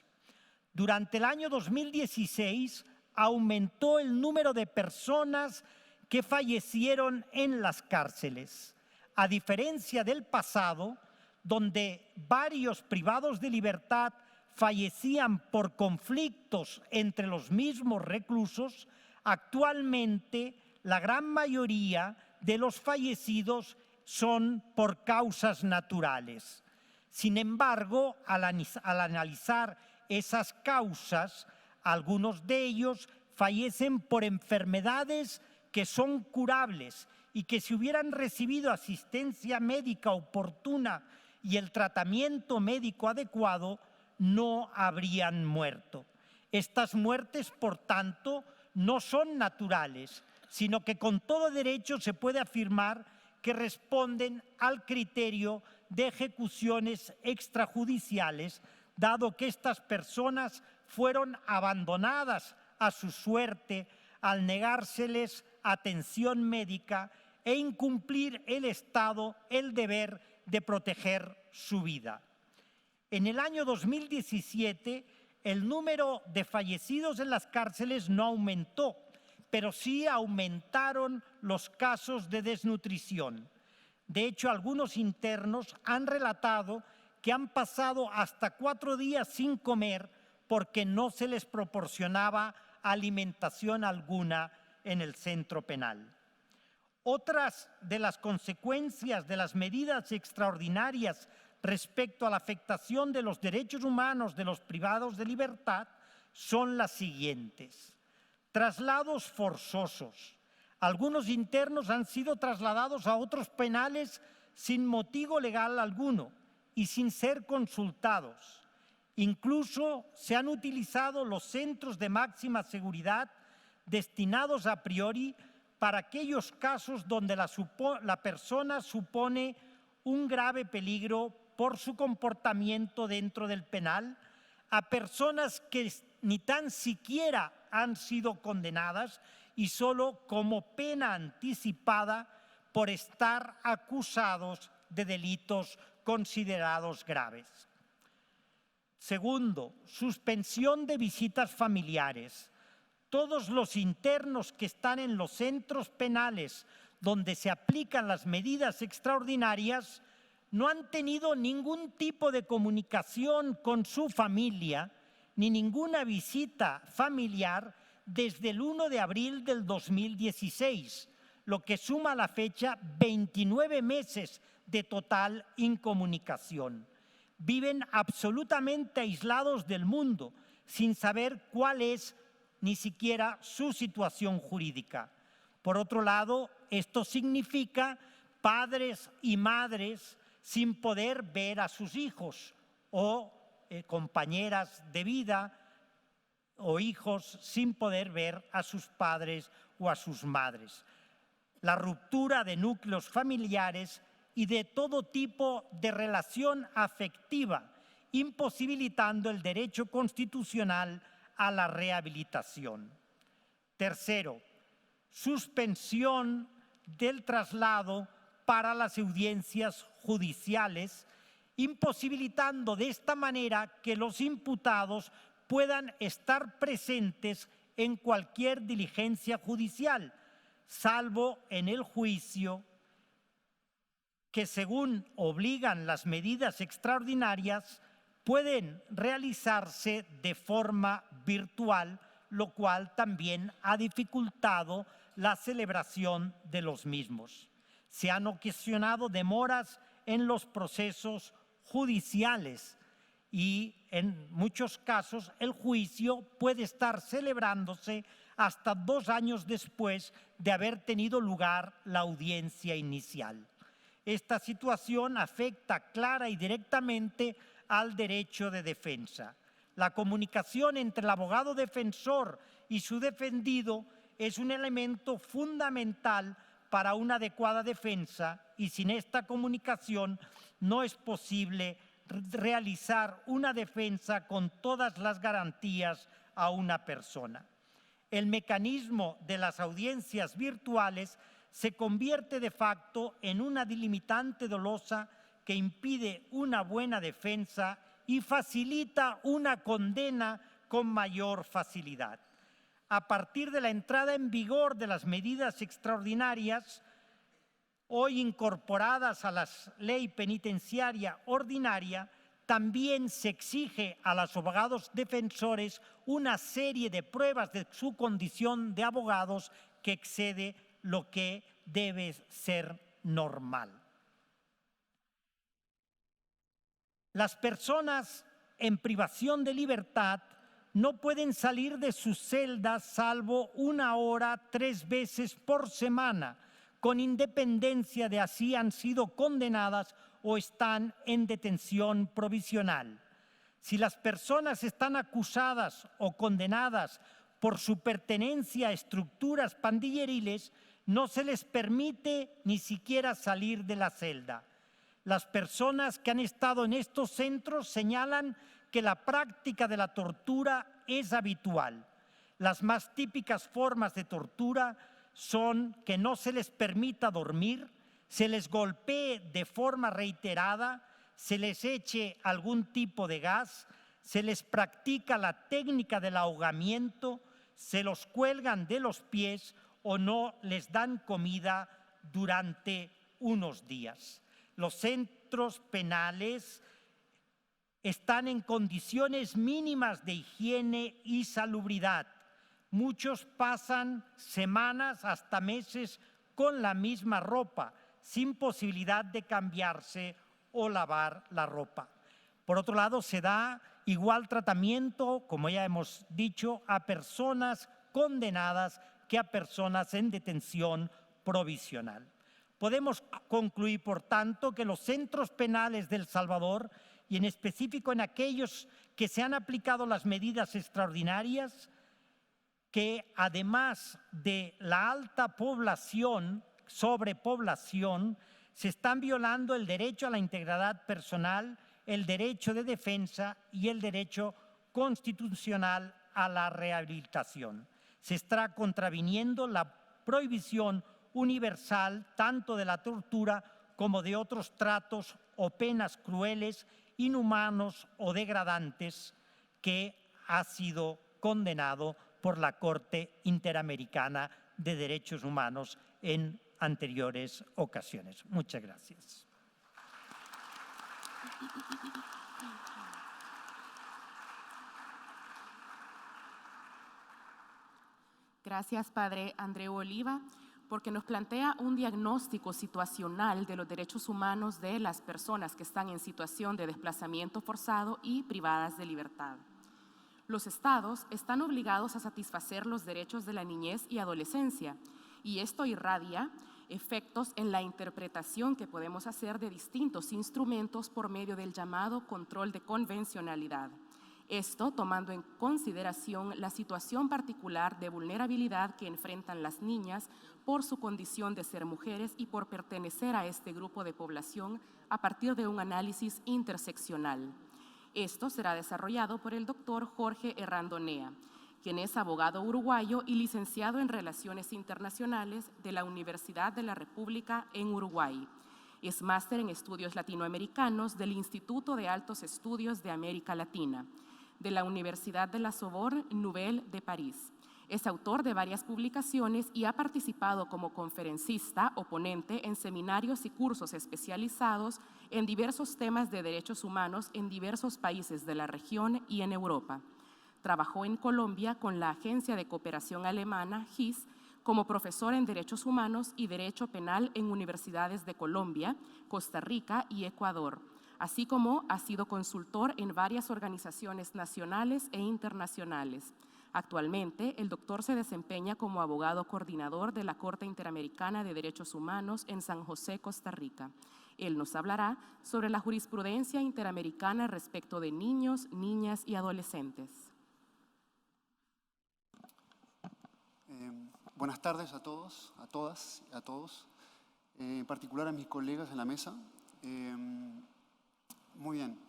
Durante el año 2016 aumentó el número de personas que fallecieron en las cárceles, a diferencia del pasado, donde varios privados de libertad fallecían por conflictos entre los mismos reclusos, actualmente la gran mayoría de los fallecidos son por causas naturales. Sin embargo, al analizar esas causas, algunos de ellos fallecen por enfermedades que son curables y que si hubieran recibido asistencia médica oportuna y el tratamiento médico adecuado, no habrían muerto. Estas muertes, por tanto, no son naturales, sino que con todo derecho se puede afirmar que responden al criterio de ejecuciones extrajudiciales, dado que estas personas fueron abandonadas a su suerte al negárseles atención médica e incumplir el Estado el deber de proteger su vida. En el año 2017, el número de fallecidos en las cárceles no aumentó, pero sí aumentaron los casos de desnutrición. De hecho, algunos internos han relatado que han pasado hasta 4 días sin comer porque no se les proporcionaba alimentación alguna en el centro penal. Otras de las consecuencias de las medidas extraordinarias respecto a la afectación de los derechos humanos de los privados de libertad son las siguientes. Traslados forzosos. Algunos internos han sido trasladados a otros penales sin motivo legal alguno y sin ser consultados. Incluso se han utilizado los centros de máxima seguridad destinados a priori para aquellos casos donde la persona supone un grave peligro por su comportamiento dentro del penal, a personas que ni tan siquiera han sido condenadas y solo como pena anticipada por estar acusados de delitos considerados graves. Segundo, suspensión de visitas familiares. Todos los internos que están en los centros penales donde se aplican las medidas extraordinarias no han tenido ningún tipo de comunicación con su familia ni ninguna visita familiar desde el 1 de abril del 2016, lo que suma a la fecha 29 meses de total incomunicación. Viven absolutamente aislados del mundo, sin saber cuál es ni siquiera su situación jurídica. Por otro lado, esto significa padres y madres sin poder ver a sus hijos o compañeras de vida o hijos sin poder ver a sus padres o a sus madres. La ruptura de núcleos familiares y de todo tipo de relación afectiva, imposibilitando el derecho constitucional a la rehabilitación. Tercero, suspensión del traslado para las audiencias judiciales, imposibilitando de esta manera que los imputados puedan estar presentes en cualquier diligencia judicial, salvo en el juicio que, según obligan las medidas extraordinarias, pueden realizarse de forma virtual, lo cual también ha dificultado la celebración de los mismos. Se han ocasionado demoras en los procesos judiciales y en muchos casos el juicio puede estar celebrándose hasta 2 años después de haber tenido lugar la audiencia inicial. Esta situación afecta clara y directamente al derecho de defensa. La comunicación entre el abogado defensor y su defendido es un elemento fundamental para una adecuada defensa y sin esta comunicación no es posible realizar una defensa con todas las garantías a una persona. El mecanismo de las audiencias virtuales se convierte de facto en una delimitante dolosa que impide una buena defensa y facilita una condena con mayor facilidad. A partir de la entrada en vigor de las medidas extraordinarias, hoy incorporadas a la ley penitenciaria ordinaria, también se exige a los abogados defensores una serie de pruebas de su condición de abogados que excede lo que debe ser normal. Las personas en privación de libertad no pueden salir de sus celdas salvo 1 hora 3 veces por semana, con independencia de si han sido condenadas o están en detención provisional. Si las personas están acusadas o condenadas por su pertenencia a estructuras pandilleriles, no se les permite ni siquiera salir de la celda. Las personas que han estado en estos centros señalan que la práctica de la tortura es habitual. Las más típicas formas de tortura son que no se les permita dormir, se les golpee de forma reiterada, se les eche algún tipo de gas, se les practica la técnica del ahogamiento, se los cuelgan de los pies o no les dan comida durante unos días. Los centros penales están en condiciones mínimas de higiene y salubridad. Muchos pasan semanas hasta meses con la misma ropa, sin posibilidad de cambiarse o lavar la ropa. Por otro lado, se da igual tratamiento, como ya hemos dicho, a personas condenadas que a personas en detención provisional. Podemos concluir, por tanto, que los centros penales de El Salvador, y en específico en aquellos que se han aplicado las medidas extraordinarias, que además de la alta población, sobrepoblación, se están violando el derecho a la integridad personal, el derecho de defensa y el derecho constitucional a la rehabilitación. Se está contraviniendo la prohibición universal tanto de la tortura como de otros tratos o penas crueles, inhumanos o degradantes que ha sido condenado por la Corte Interamericana de Derechos Humanos en anteriores ocasiones. Muchas gracias. Gracias, Padre Andreu Oliva, porque nos plantea un diagnóstico situacional de los derechos humanos de las personas que están en situación de desplazamiento forzado y privadas de libertad. Los estados están obligados a satisfacer los derechos de la niñez y adolescencia, y esto irradia efectos en la interpretación que podemos hacer de distintos instrumentos por medio del llamado control de convencionalidad. Esto tomando en consideración la situación particular de vulnerabilidad que enfrentan las niñas por su condición de ser mujeres y por pertenecer a este grupo de población a partir de un análisis interseccional. Esto será desarrollado por el doctor Jorge Errandonea, quien es abogado uruguayo y licenciado en Relaciones Internacionales de la Universidad de la República en Uruguay. Es máster en Estudios Latinoamericanos del Instituto de Altos Estudios de América Latina, de la Universidad de la Sorbonne Nouvelle de París. Es autor de varias publicaciones y ha participado como conferencista o ponente en seminarios y cursos especializados en diversos temas de derechos humanos en diversos países de la región y en Europa. Trabajó en Colombia con la Agencia de Cooperación Alemana, GIS, como profesor en Derechos Humanos y Derecho Penal en universidades de Colombia, Costa Rica y Ecuador, así como ha sido consultor en varias organizaciones nacionales e internacionales. Actualmente, el doctor se desempeña como abogado coordinador de la Corte Interamericana de Derechos Humanos en San José, Costa Rica. Él nos hablará sobre la jurisprudencia interamericana respecto de niños, niñas y adolescentes. Buenas tardes a todos, a todas, a todos, en particular a mis colegas en la mesa. Muy bien.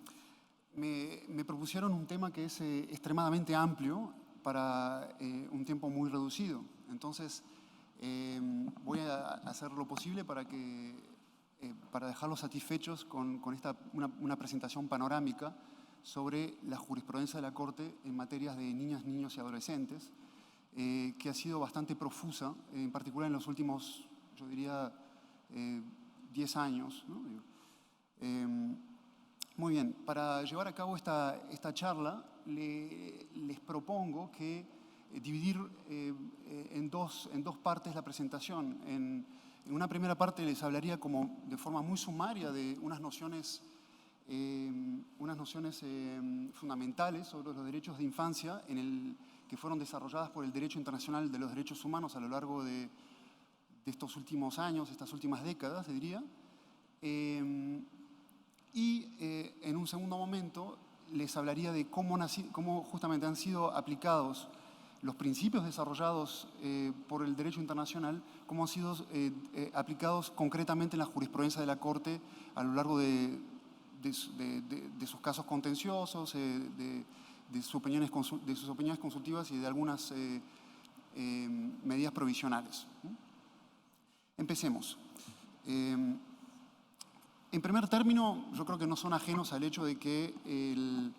Me propusieron un tema que es extremadamente amplio para un tiempo muy reducido. Entonces, voy a hacer lo posible para dejarlos satisfechos con una presentación panorámica sobre la jurisprudencia de la Corte en materias de niñas, niños y adolescentes, que ha sido bastante profusa, en particular en los últimos, yo diría, 10 años, ¿no? Muy bien, para llevar a cabo esta charla les propongo que dividir en dos partes la presentación. En una primera parte les hablaría como de forma muy sumaria de unas nociones fundamentales sobre los derechos de infancia que fueron desarrolladas por el derecho internacional de los derechos humanos a lo largo de estos últimos años, estas últimas décadas, se diría. En un segundo momento les hablaría de cómo justamente han sido aplicados los principios desarrollados por el derecho internacional, cómo han sido aplicados concretamente en la jurisprudencia de la Corte a lo largo de sus casos contenciosos, de sus opiniones consultivas y de algunas medidas provisionales. Empecemos. En primer término, yo creo que no son ajenos al hecho de que el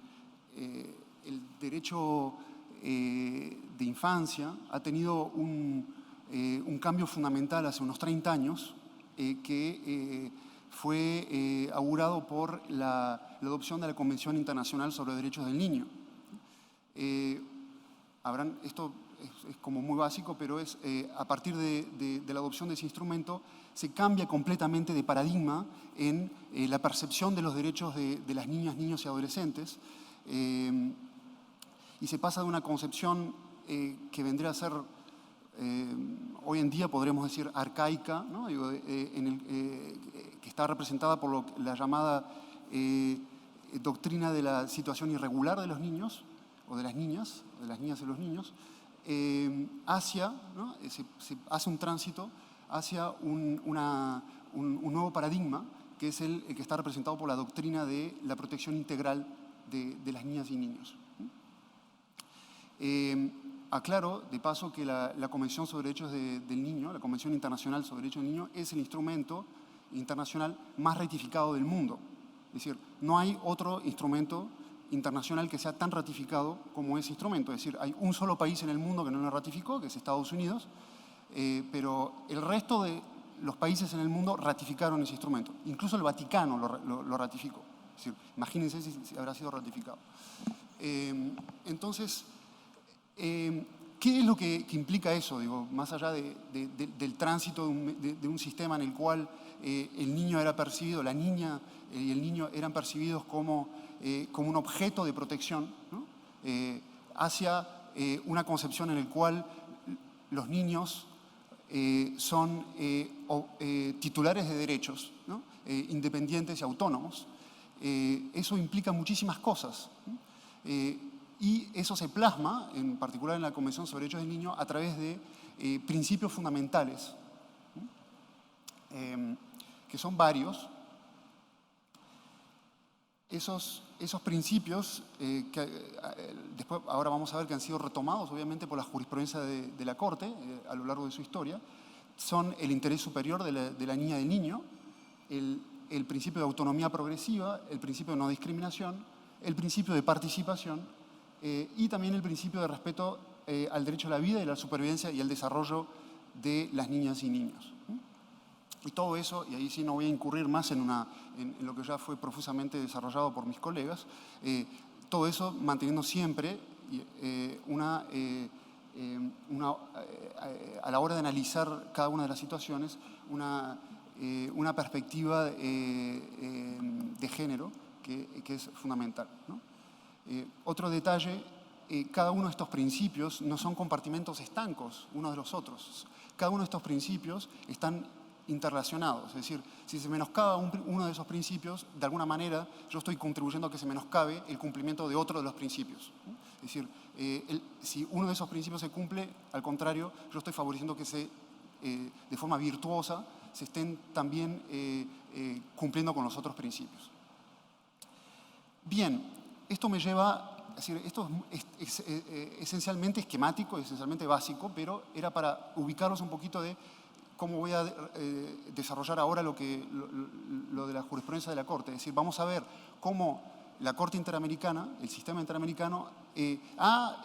derecho de infancia ha tenido un cambio fundamental hace unos 30 años que fue augurado por la adopción de la Convención Internacional sobre los Derechos del Niño. Esto es como muy básico, pero a partir de la adopción de ese instrumento se cambia completamente de paradigma en la percepción de los derechos de las niñas, niños y adolescentes, y se pasa de una concepción que vendría a ser, hoy en día podremos decir arcaica, ¿no? Que está representada por la llamada doctrina de la situación irregular de los niños, o de las niñas y los niños, hacia, ¿no? se hace un tránsito hacia un nuevo paradigma, que es el que está representado por la doctrina de la protección integral de las niñas y niños. Aclaro, de paso, que la Convención sobre Derechos del Niño, la Convención Internacional sobre Derechos del Niño, es el instrumento internacional más ratificado del mundo. Es decir, no hay otro instrumento internacional que sea tan ratificado como ese instrumento. Es decir, hay un solo país en el mundo que no lo ratificó, que es Estados Unidos, pero el resto de los países en el mundo ratificaron ese instrumento. Incluso el Vaticano lo ratificó. Es decir, imagínense si habrá sido ratificado. Entonces, ¿qué es lo que implica eso? Digo, más allá del tránsito de un sistema en el cual el niño era percibido, la niña y el niño eran percibidos como un objeto de protección, ¿no? Hacia una concepción en la cual los niños son titulares de derechos, ¿no? Independientes y autónomos. Eso implica muchísimas cosas, ¿no? Y eso se plasma, en particular en la Convención sobre Derechos del Niño, a través de principios fundamentales, ¿no? Que son varios. Esos principios, después, ahora vamos a ver que han sido retomados, obviamente, por la jurisprudencia de la Corte a lo largo de su historia, son el interés superior de la niña y del niño, el principio de autonomía progresiva, el principio de no discriminación, el principio de participación y también el principio de respeto al derecho a la vida y a la supervivencia y al desarrollo de las niñas y niños. Y todo eso, y ahí sí no voy a incurrir más en lo que ya fue profusamente desarrollado por mis colegas, todo eso manteniendo siempre a la hora de analizar cada una de las situaciones una perspectiva de género que es fundamental, ¿no? Otro detalle, cada uno de estos principios no son compartimentos estancos unos de los otros. Cada uno de estos principios están interrelacionados. Es decir, si se menoscaba uno de esos principios, de alguna manera yo estoy contribuyendo a que se menoscabe el cumplimiento de otro de los principios, ¿no? Es decir, si uno de esos principios se cumple, al contrario, yo estoy favoreciendo que de forma virtuosa se estén también cumpliendo con los otros principios. Bien, esto me lleva, es decir, esto es esencialmente esquemático, esencialmente básico, pero era para ubicarlos un poquito de cómo voy a desarrollar ahora lo de la jurisprudencia de la Corte. Es decir, vamos a ver cómo la Corte Interamericana, el sistema interamericano, ha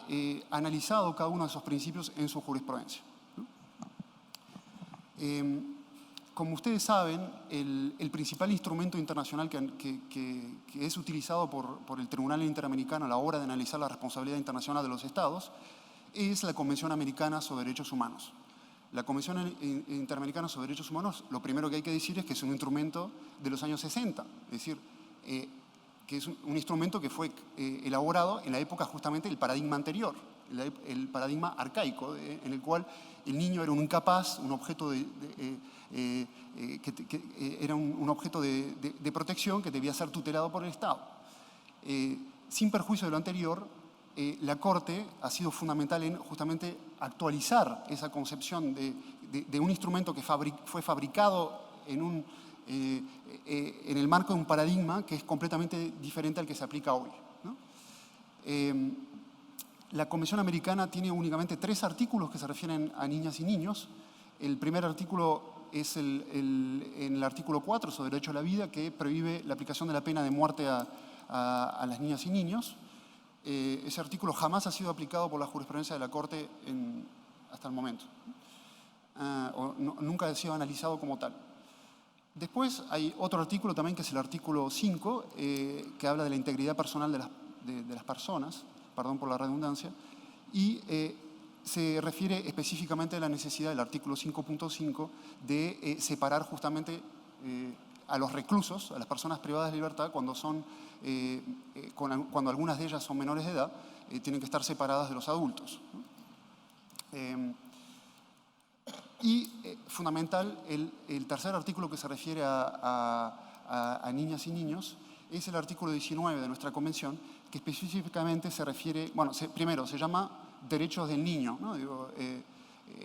analizado cada uno de esos principios en su jurisprudencia, ¿no? como ustedes saben, el principal instrumento internacional que es utilizado por el Tribunal Interamericano a la hora de analizar la responsabilidad internacional de los Estados es la Convención Americana sobre Derechos Humanos. La Convención Interamericana sobre Derechos Humanos, lo primero que hay que decir es que es un instrumento de los años 60, es decir, que es un instrumento que fue elaborado en la época justamente del paradigma anterior, el paradigma arcaico, en el cual el niño era un incapaz, un objeto era un objeto de protección que debía ser tutelado por el Estado. Sin perjuicio de lo anterior, la Corte ha sido fundamental en justamente actualizar esa concepción de un instrumento que fue fabricado en el marco de un paradigma que es completamente diferente al que se aplica hoy, ¿no? La Convención Americana tiene únicamente 3 artículos que se refieren a niñas y niños. El primer artículo es en el artículo 4 sobre derecho a la vida, que prohíbe la aplicación de la pena de muerte a las niñas y niños. Ese artículo jamás ha sido aplicado por la jurisprudencia de la Corte hasta el momento. Nunca ha sido analizado como tal. Después hay otro artículo también, que es el artículo 5, que habla de la integridad personal de las personas, perdón por la redundancia, y se refiere específicamente a la necesidad del artículo 5.5 de separar justamente a los reclusos, a las personas privadas de libertad, cuando algunas de ellas son menores de edad, tienen que estar separadas de los adultos, ¿no? Fundamental, el tercer artículo que se refiere a niñas y niños es el artículo 19 de nuestra convención, que específicamente se refiere, bueno, primero se llama derechos del niño, ¿no?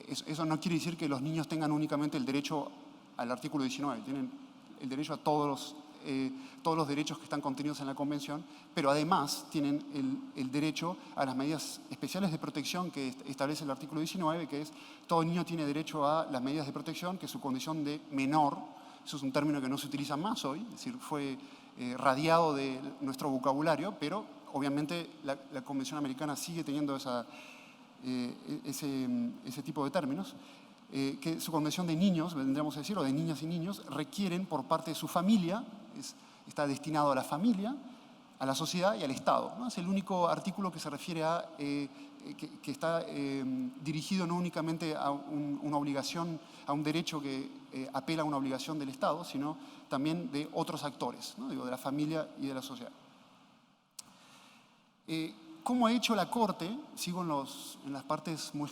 Eso no quiere decir que los niños tengan únicamente el derecho al artículo 19, tienen el derecho a todos los derechos que están contenidos en la convención, pero además tienen el derecho a las medidas especiales de protección que establece el artículo 19, que es todo niño tiene derecho a las medidas de protección, que su condición de menor, eso es un término que no se utiliza más hoy, es decir, fue radiado de nuestro vocabulario, pero obviamente la Convención Americana sigue teniendo ese tipo de términos, que su condición de niños, vendríamos a decir, o de niñas y niños, requieren por parte de su familia, está destinado a la familia, a la sociedad y al Estado, ¿no? Es el único artículo que se refiere a, que está dirigido no únicamente a una obligación, a un derecho que apela a una obligación del Estado, sino también de otros actores, ¿no? Digo, de la familia y de la sociedad. ¿Cómo ha hecho la Corte? Sigo en las partes muy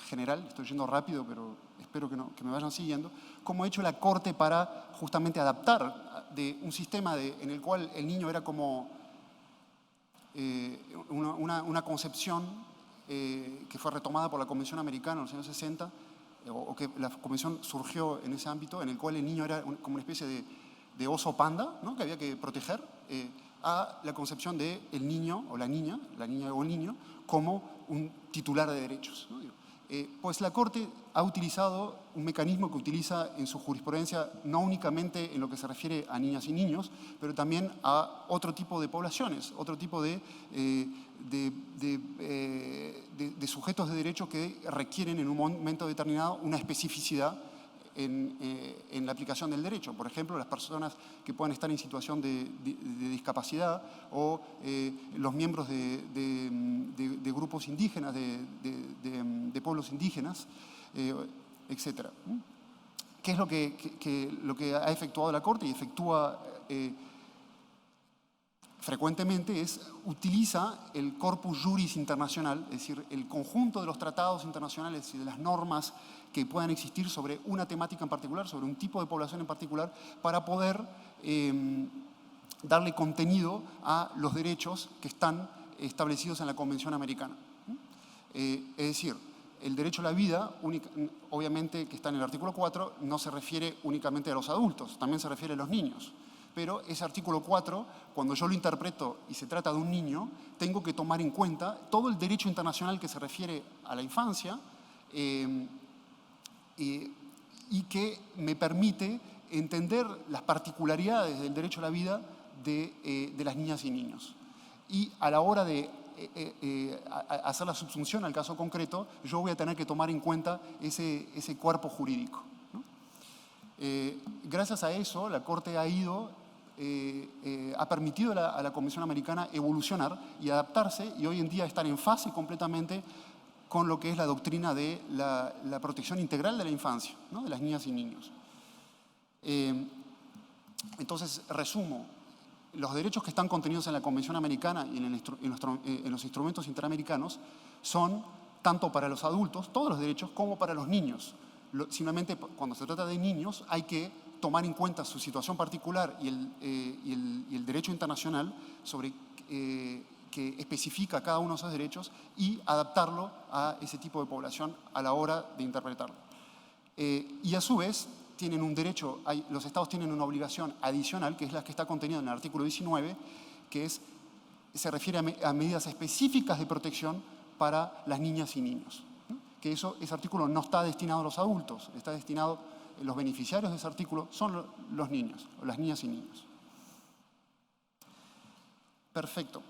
general, estoy yendo rápido, pero espero que me vayan siguiendo. ¿Cómo ha hecho la Corte para justamente adaptar de un sistema en el cual el niño era como una concepción que fue retomada por la Convención Americana en los años 60, o que la Convención surgió en ese ámbito, en el cual el niño era como una especie de oso panda, ¿no? Que había que proteger, a la concepción de el niño o la niña o el niño, como un titular de derechos, ¿no? Pues la Corte ha utilizado un mecanismo que utiliza en su jurisprudencia no únicamente en lo que se refiere a niñas y niños, pero también a otro tipo de poblaciones, otro tipo de sujetos de derecho que requieren en un momento determinado una especificidad en la aplicación del derecho. Por ejemplo, las personas que puedan estar en situación de discapacidad, o los miembros de grupos indígenas, de pueblos indígenas, etc. ¿Qué es lo que ha efectuado la Corte y efectúa frecuentemente? Utiliza el corpus juris internacional, es decir, el conjunto de los tratados internacionales y de las normas que puedan existir sobre una temática en particular, sobre un tipo de población en particular, para poder darle contenido a los derechos que están establecidos en la Convención Americana. Es decir, el derecho a la vida, obviamente, que está en el artículo 4, no se refiere únicamente a los adultos, también se refiere a los niños. Pero ese artículo 4, cuando yo lo interpreto y se trata de un niño, tengo que tomar en cuenta todo el derecho internacional que se refiere a la infancia, y que me permite entender las particularidades del derecho a la vida de las niñas y niños. Y a la hora de hacer la subsunción al caso concreto, yo voy a tener que tomar en cuenta ese cuerpo jurídico, ¿no? Gracias a eso, la Corte ha permitido a la Convención Americana evolucionar y adaptarse, y hoy en día estar en fase completamente con lo que es la doctrina de la protección integral de la infancia, ¿no? De las niñas y niños. Entonces, resumo, los derechos que están contenidos en la Convención Americana y en los instrumentos interamericanos son tanto para los adultos, todos los derechos, como para los niños. Simplemente cuando se trata de niños hay que tomar en cuenta su situación particular y el derecho internacional sobre que especifica cada uno de esos derechos y adaptarlo a ese tipo de población a la hora de interpretarlo. Y a su vez, tienen un derecho, los estados tienen una obligación adicional, que es la que está contenida en el artículo 19, que se refiere a medidas específicas de protección para las niñas y niños, ¿no? Que ese artículo no está destinado a los adultos, está destinado, los beneficiarios de ese artículo son los niños, o las niñas y niños. Perfecto.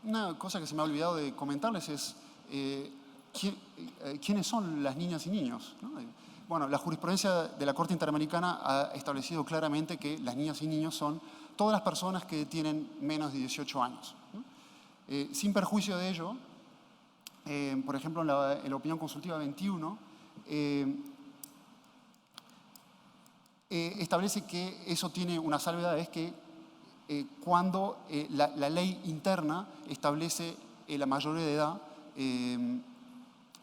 Una cosa que se me ha olvidado de comentarles es quiénes son las niñas y niños, ¿no? Bueno, la jurisprudencia de la Corte Interamericana ha establecido claramente que las niñas y niños son todas las personas que tienen menos de 18 años, ¿no? Sin perjuicio de ello, por ejemplo, en la opinión consultiva 21, establece que eso tiene una salvedad, es que cuando la ley interna establece la mayoría de edad,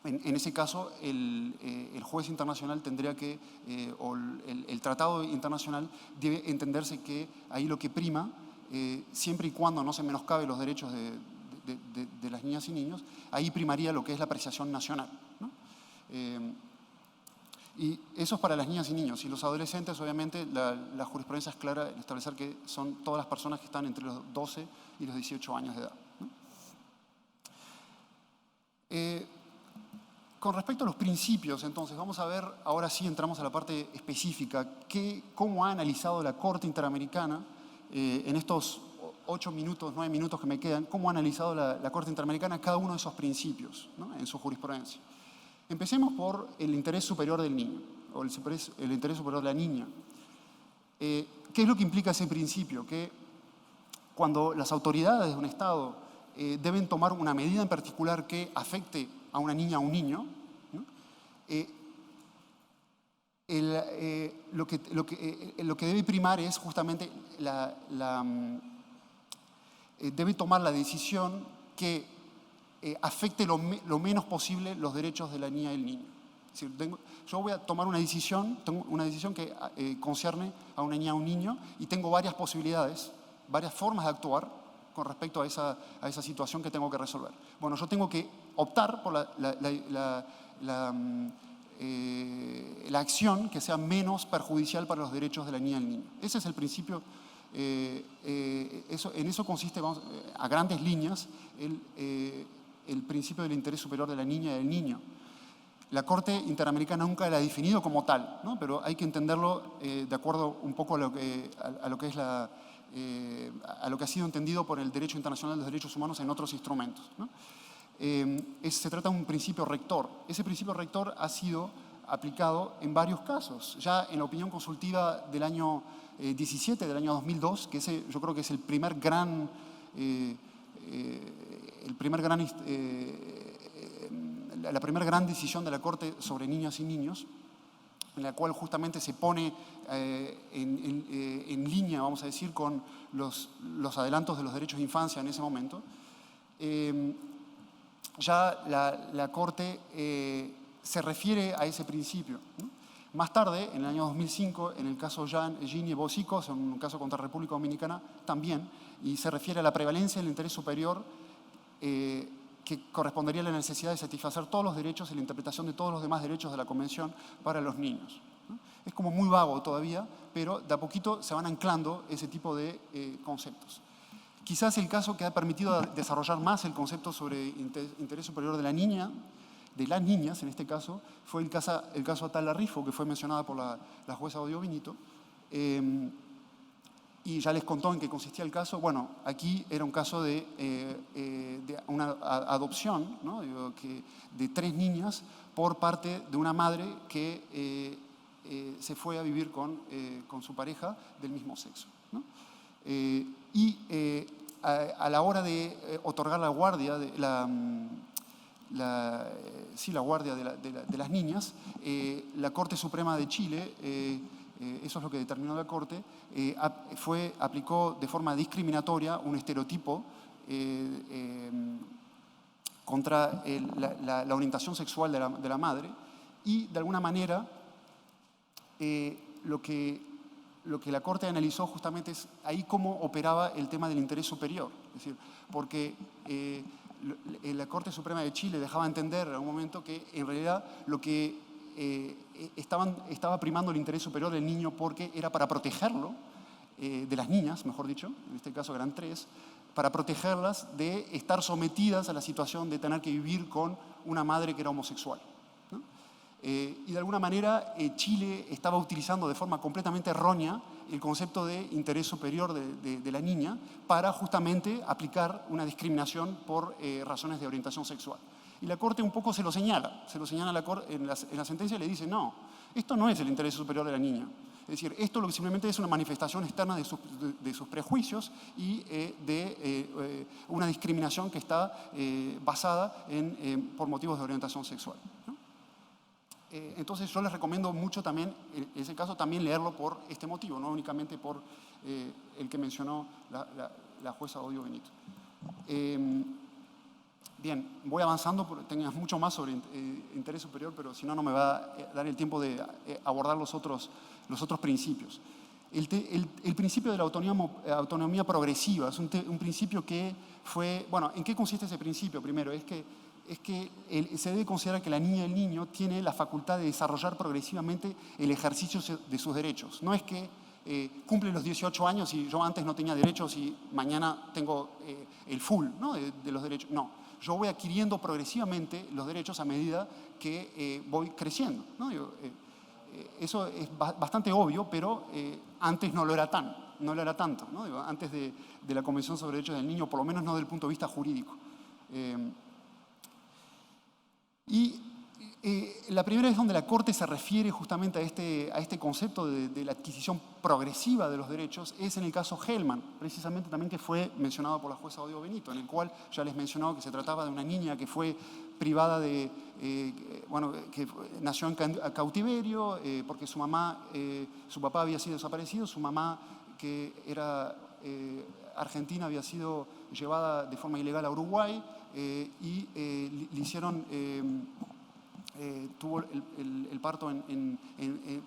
en ese caso el juez internacional tendría que, o el tratado internacional debe entenderse que ahí lo que prima, siempre y cuando no se menoscabe los derechos de las niñas y niños, ahí primaría lo que es la apreciación nacional, ¿no? Y eso es para las niñas y niños. Y los adolescentes, obviamente, la jurisprudencia es clara en establecer que son todas las personas que están entre los 12 y los 18 años de edad, ¿no? Con respecto a los principios, entonces, vamos a ver, ahora sí entramos a la parte específica, cómo ha analizado la Corte Interamericana en estos 8 minutos, 9 minutos que me quedan, cómo ha analizado la Corte Interamericana cada uno de esos principios, ¿no? En su jurisprudencia. Empecemos por el interés superior del niño, o el interés superior de la niña. ¿Qué es lo que implica ese principio? Que cuando las autoridades de un Estado deben tomar una medida en particular que afecte a una niña o a un niño, ¿no? Lo que debe primar es justamente debe tomar la decisión que afecte lo menos posible los derechos de la niña y el niño. Es decir, yo voy a tomar una decisión que concierne a una niña o un niño y tengo varias posibilidades, varias formas de actuar con respecto a esa situación que tengo que resolver. Bueno, yo tengo que optar por la acción que sea menos perjudicial para los derechos de la niña y el niño. Ese es el principio. En eso consiste, a grandes líneas, el principio del interés superior de la niña y del niño. La Corte Interamericana nunca la ha definido como tal, ¿no? Pero hay que entenderlo de acuerdo un poco a lo que ha sido entendido por el derecho internacional de los derechos humanos en otros instrumentos, ¿no? Se trata de un principio rector. Ese principio rector ha sido aplicado en varios casos. Ya en la opinión consultiva del año 17, del año 2002, que yo creo que es la primera gran decisión de la Corte sobre niñas y niños, en la cual justamente se pone en línea, vamos a decir, con los adelantos de los derechos de infancia en ese momento. Ya la Corte se refiere a ese principio, ¿no? Más tarde, en el año 2005, en el caso Gini y Bocicos, en un caso contra la República Dominicana, también, y se refiere a la prevalencia del interés superior que correspondería a la necesidad de satisfacer todos los derechos y la interpretación de todos los demás derechos de la Convención para los niños, ¿no? Es como muy vago todavía, pero de a poquito se van anclando ese tipo de conceptos. Quizás el caso que ha permitido desarrollar más el concepto sobre interés superior de la niña, de las niñas en este caso, fue el caso Atala Rifo, que fue mencionada por la jueza Odio Benito. Y ya les contó en qué consistía el caso. Bueno, aquí era un caso de una adopción, ¿no? De 3 niñas por parte de una madre que se fue a vivir con su pareja del mismo sexo, ¿no? A la hora de otorgar la guardia, la guardia de las niñas, la Corte Suprema de Chile, eso es lo que determinó la Corte, aplicó de forma discriminatoria un estereotipo contra la orientación sexual de la madre, y de alguna manera lo que la Corte analizó justamente es ahí cómo operaba el tema del interés superior. Es decir, porque la Corte Suprema de Chile dejaba entender en algún momento que en realidad lo que estaba primando el interés superior del niño porque era para protegerlo, de las niñas, mejor dicho, en este caso eran 3, para protegerlas de estar sometidas a la situación de tener que vivir con una madre que era homosexual, ¿no? Y de alguna manera Chile estaba utilizando de forma completamente errónea el concepto de interés superior de la niña para justamente aplicar una discriminación por razones de orientación sexual. Y la Corte un poco se lo señala la Corte, en la sentencia le dice, no, esto no es el interés superior de la niña. Es decir, esto lo que simplemente es una manifestación externa de sus prejuicios y de una discriminación que está basada por motivos de orientación sexual, ¿no? Entonces yo les recomiendo mucho también, en ese caso, también leerlo por este motivo, no únicamente por el que mencionó la jueza Odio Benito. Bien, voy avanzando, porque tenía mucho más sobre interés superior, pero si no, no me va a dar el tiempo de abordar los otros principios. El principio de la autonomía progresiva es un principio que fue... Bueno, ¿en qué consiste ese principio? Primero, es que se debe considerar que la niña y el niño tienen la facultad de desarrollar progresivamente el ejercicio de sus derechos. No es que cumple los 18 años y yo antes no tenía derechos y mañana tengo el full, ¿no?, de los derechos. No, yo voy adquiriendo progresivamente los derechos a medida que voy creciendo, ¿no? Eso es bastante obvio, pero antes no lo era tanto, ¿no? Antes de la Convención sobre Derechos del Niño, por lo menos no desde el punto de vista jurídico. La primera es donde la Corte se refiere justamente a este concepto de la adquisición progresiva de los derechos, es en el caso Hellman, precisamente también, que fue mencionado por la jueza Odio Benito, en el cual ya les mencionaba que se trataba de una niña que fue privada que nació en cautiverio, porque su papá había sido desaparecido, su mamá, que era argentina, había sido llevada de forma ilegal a Uruguay, y le hicieron... tuvo el parto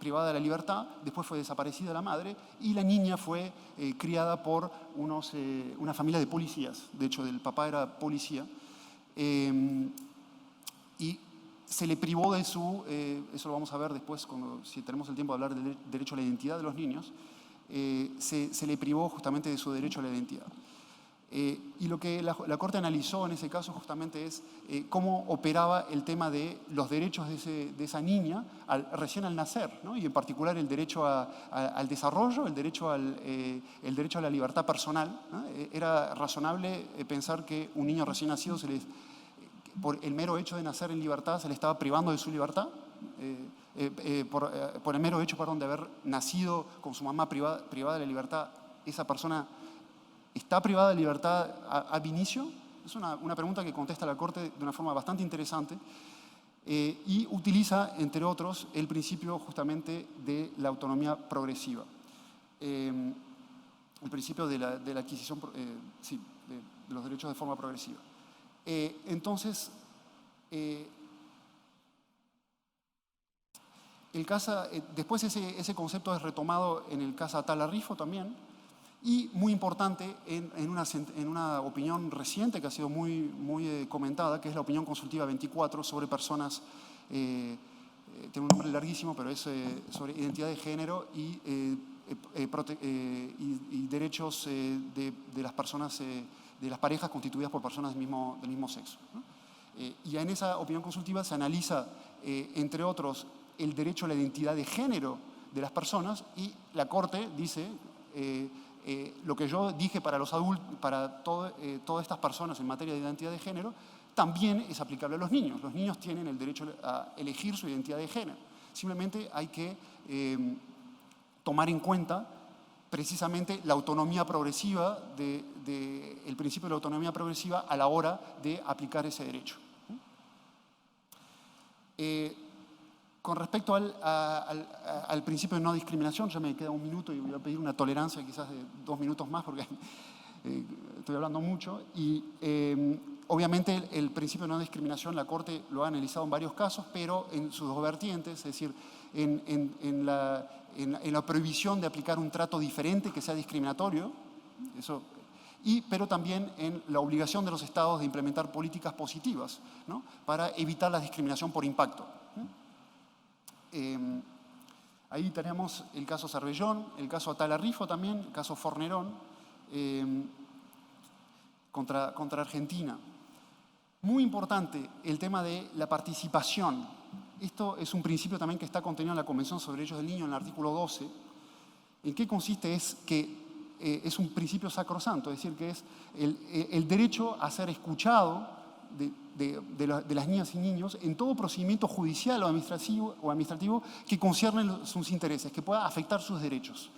privada de la libertad, después fue desaparecida la madre y la niña fue criada por una familia de policías. De hecho, el papá era policía, y se le privó de eso lo vamos a ver después, si tenemos el tiempo de hablar del derecho a la identidad de los niños, se le privó justamente de su derecho a la identidad. Y lo que la Corte analizó en ese caso justamente es cómo operaba el tema de los derechos de esa niña recién al nacer, ¿no? Y en particular el derecho al desarrollo, el derecho a la libertad personal, ¿no? Era razonable pensar que un niño recién nacido, por el mero hecho de nacer en libertad, se le estaba privando de su libertad, por el mero hecho, de haber nacido con su mamá privada de la libertad. Esa persona ¿está privada de libertad ab inicio? Es una pregunta que contesta la Corte de una forma bastante interesante, y utiliza, entre otros, el principio justamente de la autonomía progresiva. El principio de la adquisición de los derechos de forma progresiva. Entonces, después ese concepto es retomado en el caso Atala Rifo también. Y muy importante, en una opinión reciente que ha sido muy comentada, que es la opinión consultiva 24 sobre personas, tiene un nombre larguísimo, pero es sobre identidad de género y derechos de las personas, de las parejas constituidas por personas del mismo sexo, ¿no? Y en esa opinión consultiva se analiza, entre otros, el derecho a la identidad de género de las personas, y la Corte dice... lo que yo dije para los adultos, para todas estas personas en materia de identidad de género, también es aplicable a los niños. Los niños tienen el derecho a elegir su identidad de género. Simplemente hay que tomar en cuenta precisamente la autonomía progresiva, el principio de la autonomía progresiva a la hora de aplicar ese derecho. Con respecto al principio de no discriminación, ya me queda un minuto y voy a pedir una tolerancia quizás de 2 minutos más porque estoy hablando mucho. Y obviamente el principio de no discriminación la Corte lo ha analizado en varios casos, pero en sus dos vertientes, es decir, en la prohibición de aplicar un trato diferente que sea discriminatorio, pero también en la obligación de los estados de implementar políticas positivas, ¿no?, para evitar la discriminación por impacto. Ahí tenemos el caso Cervellón, el caso Atala Rifo también, el caso Fornerón contra Argentina. Muy importante el tema de la participación. Esto es un principio también que está contenido en la Convención sobre Derechos del Niño, en el artículo 12. ¿En qué consiste? Es que es un principio sacrosanto, es decir, que es el derecho a ser escuchado de las niñas y niños en todo procedimiento judicial o administrativo que concierne sus intereses, que pueda afectar sus derechos.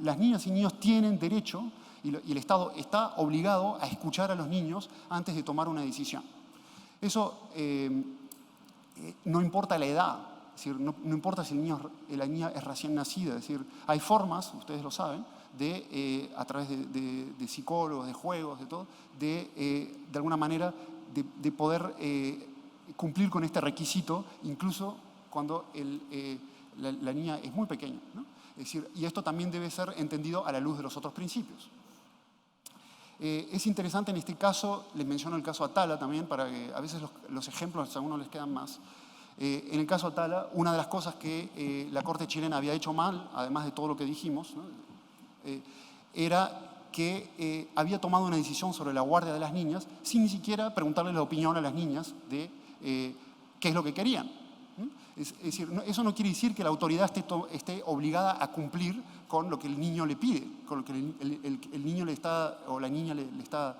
Las niñas y niños tienen derecho y el Estado está obligado a escuchar a los niños antes de tomar una decisión. Eso no importa la edad, es decir, no importa si la niña es recién nacida, es decir, hay formas, ustedes lo saben, a través de psicólogos, de juegos, de todo, de alguna manera de poder cumplir con este requisito, incluso cuando la niña es muy pequeña, ¿no? Es decir, y esto también debe ser entendido a la luz de los otros principios. Es interesante en este caso, les menciono el caso Atala también, para que a veces los ejemplos a uno les quedan más. En el caso Atala, una de las cosas que la Corte chilena había hecho mal, además de todo lo que dijimos, ¿no?, era que había tomado una decisión sobre la guardia de las niñas sin ni siquiera preguntarle la opinión a las niñas de qué es lo que querían. Es decir, eso no quiere decir que la autoridad esté obligada a cumplir con lo que el niño le pide, con lo que el niño o la niña le está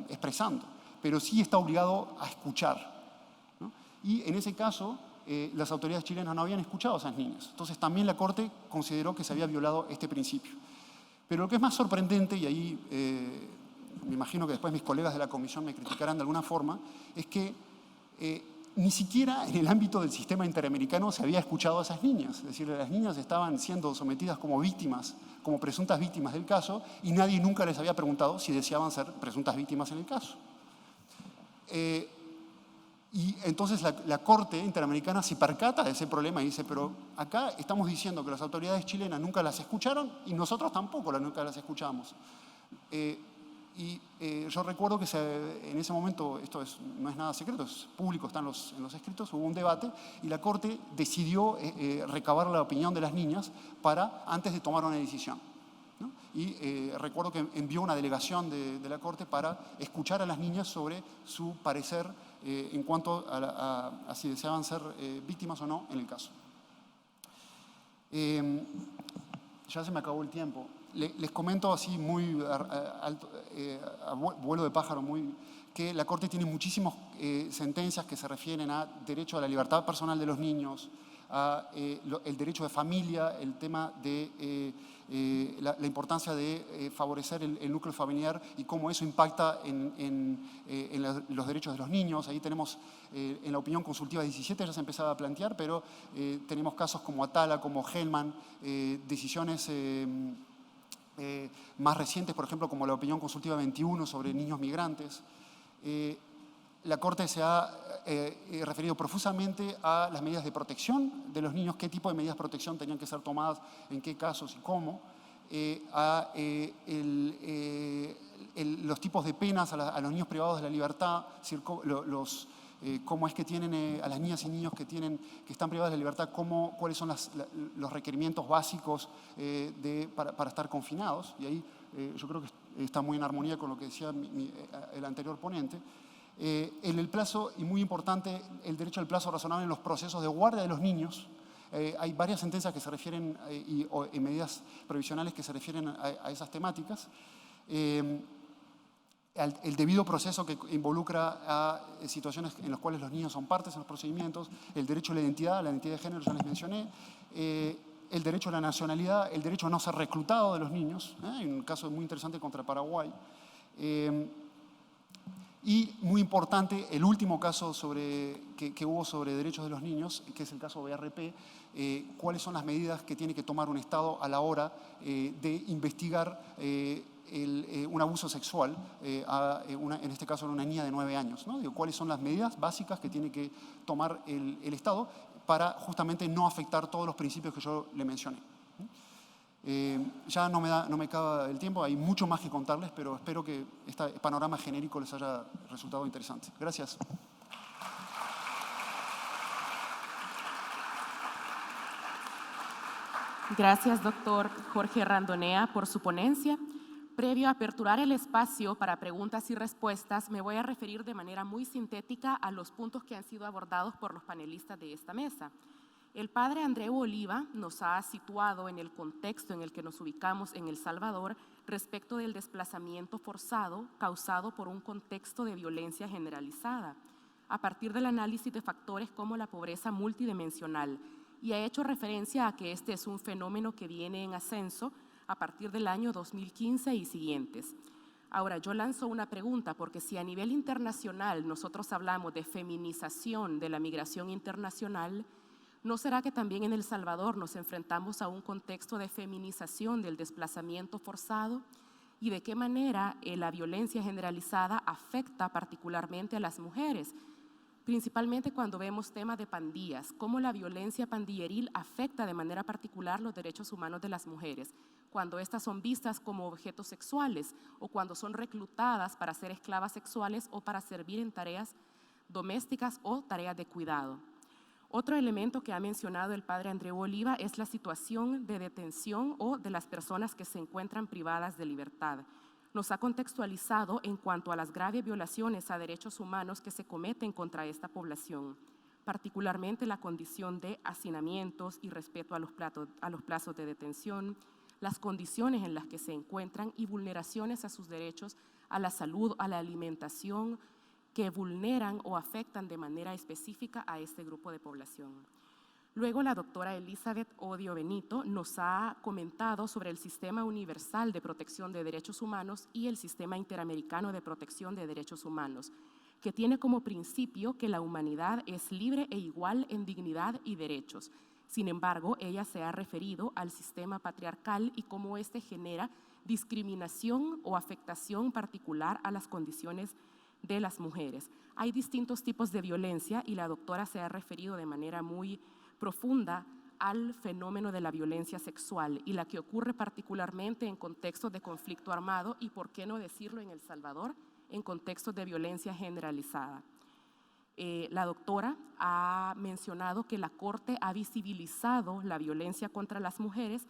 expresando, pero sí está obligado a escuchar, ¿no? Y en ese caso, las autoridades chilenas no habían escuchado a esas niñas. Entonces también la Corte consideró que se había violado este principio. Pero lo que es más sorprendente, y ahí me imagino que después mis colegas de la Comisión me criticarán de alguna forma, es que ni siquiera en el ámbito del sistema interamericano se había escuchado a esas niñas. Es decir, las niñas estaban siendo sometidas como víctimas, como presuntas víctimas del caso, y nadie nunca les había preguntado si deseaban ser presuntas víctimas en el caso. Y entonces la Corte Interamericana se percata de ese problema y dice, pero acá estamos diciendo que las autoridades chilenas nunca las escucharon y nosotros tampoco nunca las escuchamos. Yo recuerdo que en ese momento, no es nada secreto, es público, está en los escritos, hubo un debate y la Corte decidió recabar la opinión de las niñas antes de tomar una decisión, ¿no? Y recuerdo que envió una delegación de la Corte para escuchar a las niñas sobre su parecer en cuanto a si deseaban ser víctimas o no en el caso. Ya se me acabó el tiempo. Les comento así muy alto, a vuelo de pájaro, que la Corte tiene muchísimas sentencias que se refieren a derecho a la libertad personal de los niños, el derecho de familia, el tema de la importancia de favorecer el núcleo familiar y cómo eso impacta en los derechos de los niños. Ahí tenemos, en la opinión consultiva 17 ya se empezaba a plantear, pero tenemos casos como Atala, como Hellman, decisiones más recientes, por ejemplo, como la opinión consultiva 21 sobre niños migrantes. La Corte se ha referido profusamente a las medidas de protección de los niños, qué tipo de medidas de protección tenían que ser tomadas, en qué casos y cómo, a los tipos de penas a los niños privados de la libertad, es decir, cómo es que tienen a las niñas y niños que están privados de la libertad, cuáles son los requerimientos básicos para estar confinados. Y ahí yo creo que está muy en armonía con lo que decía el anterior ponente. En el plazo, y muy importante, el derecho al plazo razonable en los procesos de guardia de los niños. Hay varias sentencias que se refieren, y medidas provisionales que se refieren a esas temáticas. el debido proceso que involucra a situaciones en las cuales los niños son partes en los procedimientos, el derecho a la identidad de género, ya les mencioné, el derecho a la nacionalidad, el derecho a no ser reclutado de los niños, hay un caso muy interesante contra Paraguay, y muy importante, el último caso que hubo sobre derechos de los niños, que es el caso BRP, cuáles son las medidas que tiene que tomar un Estado a la hora de investigar un abuso sexual, en este caso a una niña de 9 años, ¿no? Digo, cuáles son las medidas básicas que tiene que tomar el Estado para justamente no afectar todos los principios que yo le mencioné. Ya no me acaba el tiempo, hay mucho más que contarles, pero espero que este panorama genérico les haya resultado interesante. Gracias. Gracias, doctor Jorge Randonea, por su ponencia. Previo a aperturar el espacio para preguntas y respuestas, me voy a referir de manera muy sintética a los puntos que han sido abordados por los panelistas de esta mesa. El padre Andreu Oliva nos ha situado en el contexto en el que nos ubicamos en El Salvador respecto del desplazamiento forzado causado por un contexto de violencia generalizada, a partir del análisis de factores como la pobreza multidimensional, y ha hecho referencia a que este es un fenómeno que viene en ascenso a partir del año 2015 y siguientes. Ahora, yo lanzo una pregunta, porque si a nivel internacional nosotros hablamos de feminización de la migración internacional, ¿no será que también en El Salvador nos enfrentamos a un contexto de feminización del desplazamiento forzado? ¿Y de qué manera la violencia generalizada afecta particularmente a las mujeres? Principalmente cuando vemos temas de pandillas, cómo la violencia pandilleril afecta de manera particular los derechos humanos de las mujeres, cuando estas son vistas como objetos sexuales o cuando son reclutadas para ser esclavas sexuales o para servir en tareas domésticas o tareas de cuidado. Otro elemento que ha mencionado el padre Andreu Oliva es la situación de detención o de las personas que se encuentran privadas de libertad. Nos ha contextualizado en cuanto a las graves violaciones a derechos humanos que se cometen contra esta población, particularmente la condición de hacinamientos y respeto a los plazos de detención, las condiciones en las que se encuentran y vulneraciones a sus derechos a la salud, a la alimentación, que vulneran o afectan de manera específica a este grupo de población. Luego, la doctora Elizabeth Odio Benito nos ha comentado sobre el Sistema Universal de Protección de Derechos Humanos y el Sistema Interamericano de Protección de Derechos Humanos, que tiene como principio que la humanidad es libre e igual en dignidad y derechos. Sin embargo, ella se ha referido al sistema patriarcal y cómo este genera discriminación o afectación particular a las condiciones de las mujeres. Hay distintos tipos de violencia y la doctora se ha referido de manera muy profunda al fenómeno de la violencia sexual y la que ocurre particularmente en contextos de conflicto armado y, por qué no decirlo, en El Salvador, en contextos de violencia generalizada. La doctora ha mencionado que la Corte ha visibilizado la violencia contra las mujeres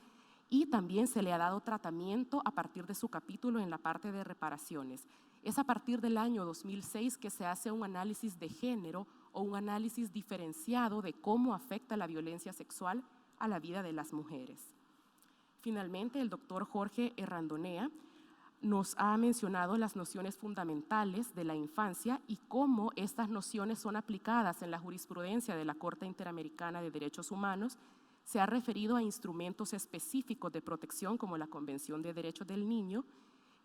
y también se le ha dado tratamiento a partir de su capítulo en la parte de reparaciones. Es a partir del año 2006 que se hace un análisis de género o un análisis diferenciado de cómo afecta la violencia sexual a la vida de las mujeres. Finalmente, el doctor Jorge Randonea nos ha mencionado las nociones fundamentales de la infancia y cómo estas nociones son aplicadas en la jurisprudencia de la Corte Interamericana de Derechos Humanos. Se ha referido a instrumentos específicos de protección como la Convención de Derechos del Niño,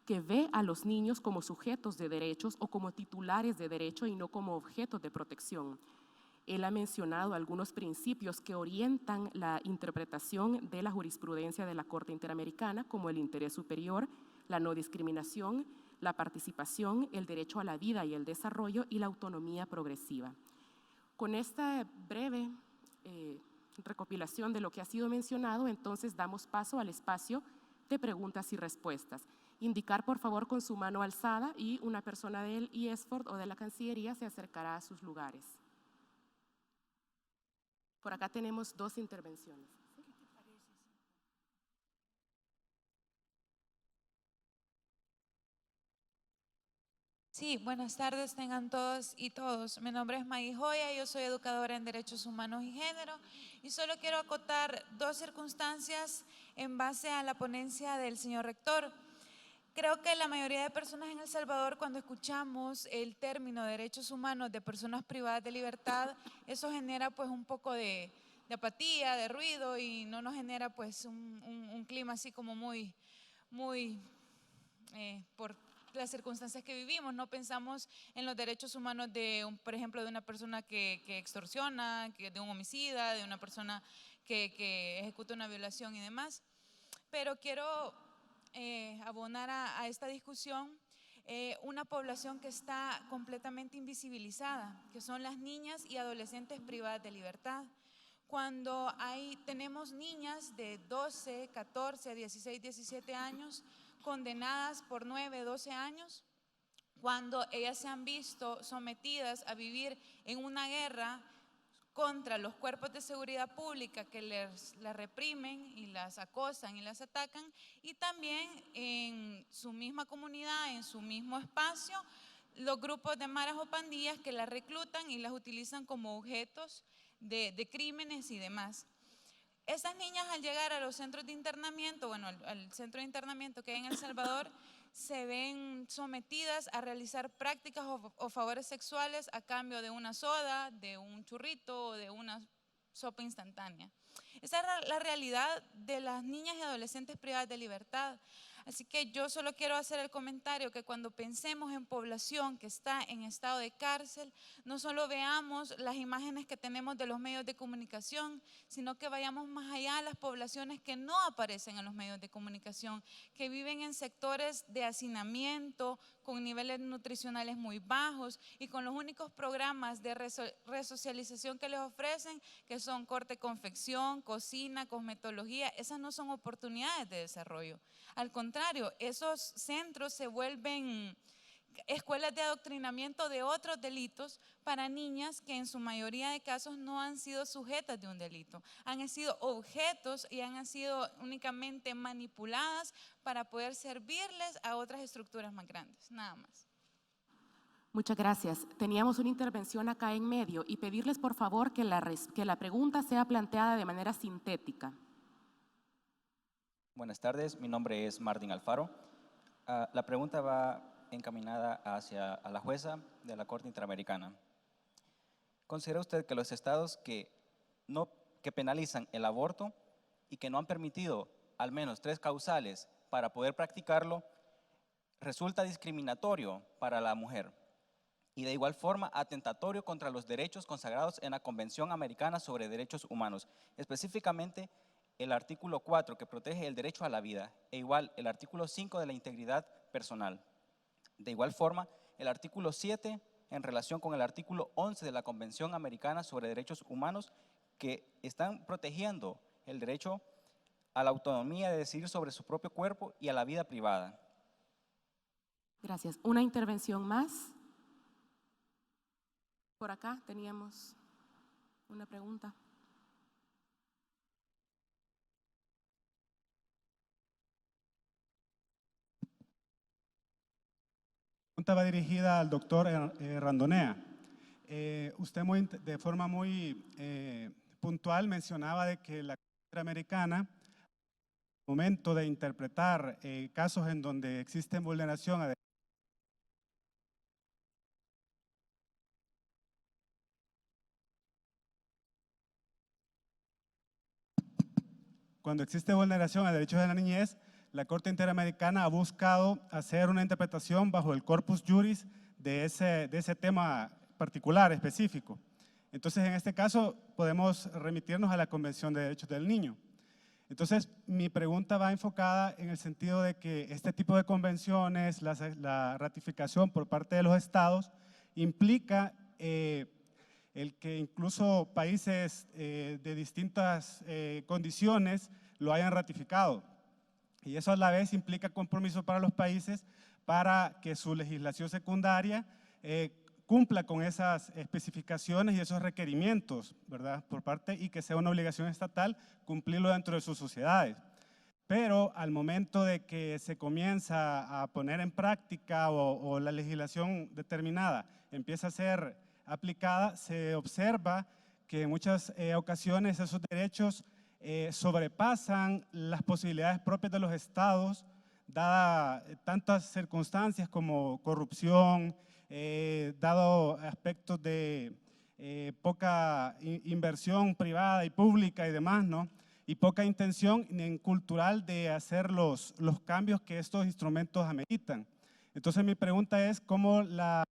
que ve a los niños como sujetos de derechos o como titulares de derecho y no como objetos de protección. Él ha mencionado algunos principios que orientan la interpretación de la jurisprudencia de la Corte Interamericana, como el interés superior, la no discriminación, la participación, el derecho a la vida y el desarrollo y la autonomía progresiva. Con esta breve recopilación de lo que ha sido mencionado, entonces damos paso al espacio de preguntas y respuestas. Indicar, por favor, con su mano alzada y una persona del IESFORD o de la Cancillería se acercará a sus lugares. Por acá tenemos 2 intervenciones. Sí, buenas tardes tengan todos y todos. Mi nombre es Maggie Joya, yo soy educadora en Derechos Humanos y Género y solo quiero acotar 2 circunstancias en base a la ponencia del señor rector. Creo que la mayoría de personas en El Salvador, cuando escuchamos el término derechos humanos de personas privadas de libertad, eso genera pues un poco de apatía, de ruido, y no nos genera pues un clima así como muy por las circunstancias que vivimos. No pensamos en los derechos humanos por ejemplo, de una persona que extorsiona, de un homicida, de una persona que ejecuta una violación y demás. Pero quiero abonar a esta discusión una población que está completamente invisibilizada, que son las niñas y adolescentes privadas de libertad. Cuando tenemos niñas de 12, 14, 16, 17 años condenadas por 9, 12 años, cuando ellas se han visto sometidas a vivir en una guerra contra los cuerpos de seguridad pública que las reprimen y las acosan y las atacan, y también en su misma comunidad, en su mismo espacio, los grupos de maras o pandillas que las reclutan y las utilizan como objetos de crímenes y demás. Estas niñas, al llegar a los centros de internamiento, bueno, al centro de internamiento que hay en El Salvador, se ven sometidas a realizar prácticas o favores sexuales a cambio de una soda, de un churrito o de una sopa instantánea. Esa es la realidad de las niñas y adolescentes privadas de libertad. Así que yo solo quiero hacer el comentario que cuando pensemos en población que está en estado de cárcel, no solo veamos las imágenes que tenemos de los medios de comunicación, sino que vayamos más allá a las poblaciones que no aparecen en los medios de comunicación, que viven en sectores de hacinamiento, con niveles nutricionales muy bajos y con los únicos programas de resocialización que les ofrecen, que son corte, confección, cocina, cosmetología. Esas no son oportunidades de desarrollo. Al contrario, esos centros se vuelven escuelas de adoctrinamiento de otros delitos para niñas que en su mayoría de casos no han sido sujetas de un delito, han sido objetos y han sido únicamente manipuladas para poder servirles a otras estructuras más grandes, nada más. Muchas gracias. Teníamos una intervención acá en medio y pedirles por favor que la pregunta sea planteada de manera sintética. Buenas tardes, mi nombre es Martín Alfaro. La pregunta va encaminada a la jueza de la Corte Interamericana. ¿Considera usted que los estados que penalizan el aborto y que no han permitido al menos 3 causales para poder practicarlo, resulta discriminatorio para la mujer y de igual forma atentatorio contra los derechos consagrados en la Convención Americana sobre Derechos Humanos, específicamente el artículo 4 que protege el derecho a la vida e igual el artículo 5 de la integridad personal? De igual forma, el artículo 7 en relación con el artículo 11 de la Convención Americana sobre Derechos Humanos, que están protegiendo el derecho a la autonomía de decidir sobre su propio cuerpo y a la vida privada. Gracias. ¿Una intervención más? Por acá teníamos una pregunta. La pregunta va dirigida al doctor Randonea. Usted de forma muy puntual mencionaba de que la Corte Interamericana, al momento de interpretar casos en donde existen vulneración a cuando existe vulneración a derechos de la niñez, la Corte Interamericana ha buscado hacer una interpretación bajo el corpus juris de ese tema particular, específico. Entonces, en este caso, podemos remitirnos a la Convención de Derechos del Niño. Entonces, mi pregunta va enfocada en el sentido de que este tipo de convenciones, la ratificación por parte de los estados, implica el que incluso países de distintas condiciones lo hayan ratificado. Y eso a la vez implica compromiso para los países para que su legislación secundaria cumpla con esas especificaciones y esos requerimientos, ¿verdad? Por parte, y que sea una obligación estatal cumplirlo dentro de sus sociedades. Pero al momento de que se comienza a poner en práctica o la legislación determinada empieza a ser aplicada, se observa que en muchas ocasiones esos derechos sobrepasan las posibilidades propias de los estados, dada tantas circunstancias como corrupción, dado aspectos de poca inversión privada y pública y demás, ¿no? Y poca intención en cultural de hacer los cambios que estos instrumentos ameritan. Entonces mi pregunta es cómo la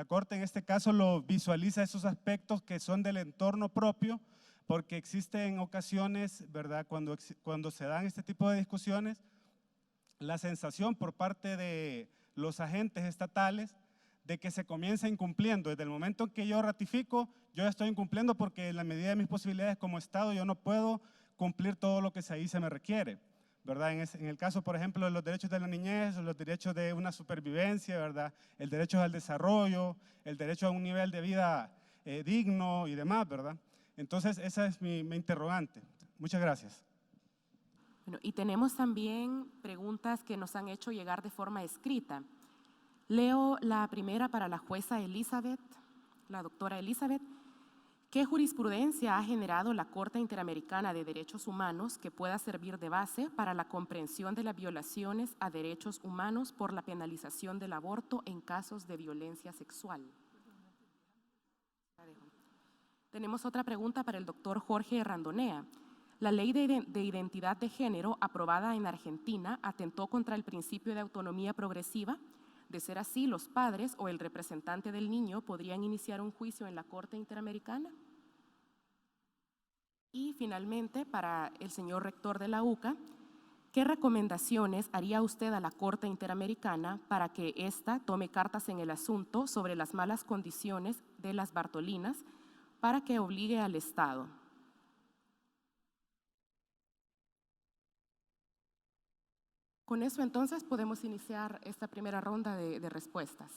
Corte en este caso lo visualiza esos aspectos que son del entorno propio, porque existen ocasiones, ¿verdad?, cuando se dan este tipo de discusiones, la sensación por parte de los agentes estatales de que se comienza incumpliendo. Desde el momento en que yo ratifico, yo ya estoy incumpliendo porque en la medida de mis posibilidades como Estado yo no puedo cumplir todo lo que ahí se me requiere, ¿verdad? En el caso, por ejemplo, de los derechos de la niñez, los derechos de una supervivencia, ¿verdad? El derecho al desarrollo, el derecho a un nivel de vida digno y demás, ¿verdad? Entonces, esa es mi interrogante. Muchas gracias. Bueno, y tenemos también preguntas que nos han hecho llegar de forma escrita. Leo la primera para la jueza Elizabeth, la doctora Elizabeth. ¿Qué jurisprudencia ha generado la Corte Interamericana de Derechos Humanos que pueda servir de base para la comprensión de las violaciones a derechos humanos por la penalización del aborto en casos de violencia sexual? Tenemos otra pregunta para el doctor Jorge Randonea. La ley de identidad de género aprobada en Argentina atentó contra el principio de autonomía progresiva. De ser así, los padres o el representante del niño podrían iniciar un juicio en la Corte Interamericana. Y finalmente, para el señor rector de la UCA, ¿qué recomendaciones haría usted a la Corte Interamericana para que ésta tome cartas en el asunto sobre las malas condiciones de las Bartolinas para que obligue al Estado? Con eso entonces podemos iniciar esta primera ronda de respuestas.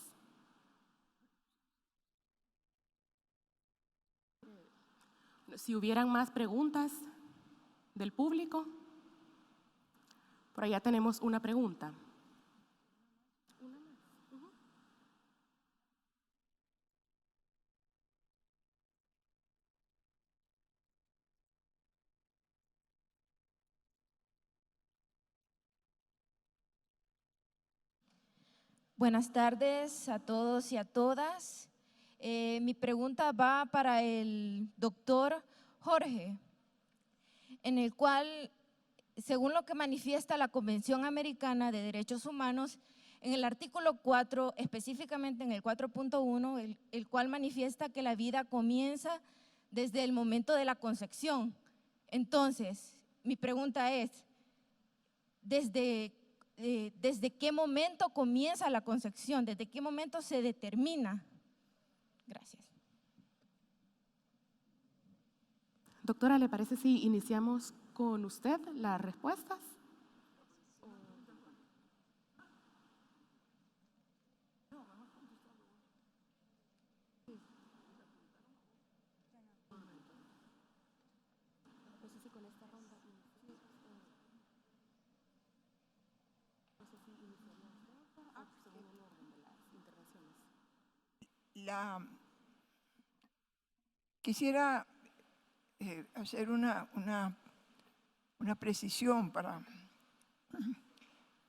Si hubieran más preguntas del público, por allá tenemos una pregunta. Buenas tardes a todos y a todas. Mi pregunta va para el doctor Jorge, en el cual, según lo que manifiesta la Convención Americana de Derechos Humanos, en el artículo 4, específicamente en el 4.1, el cual manifiesta que la vida comienza desde el momento de la concepción. Entonces, mi pregunta es, ¿desde qué momento comienza la concepción? ¿Desde qué momento se determina? Gracias. Doctora, ¿le parece si iniciamos con usted las respuestas? Quisiera hacer una precisión para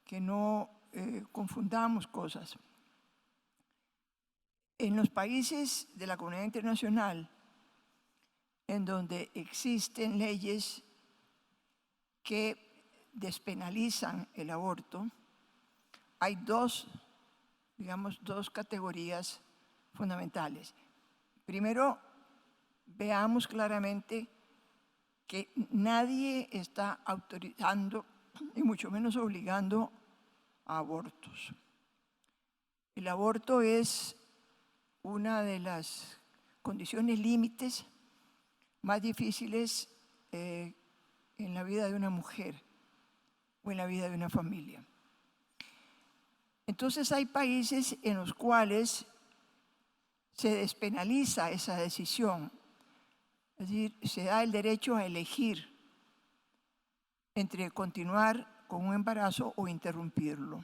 que no confundamos cosas. En los países de la comunidad internacional, en donde existen leyes que despenalizan el aborto, hay dos categorías fundamentales. Primero, veamos claramente que nadie está autorizando, y mucho menos obligando, a abortos. El aborto es una de las condiciones límites más difíciles en la vida de una mujer o en la vida de una familia. Entonces hay países en los cuales se despenaliza esa decisión, es decir, se da el derecho a elegir entre continuar con un embarazo o interrumpirlo.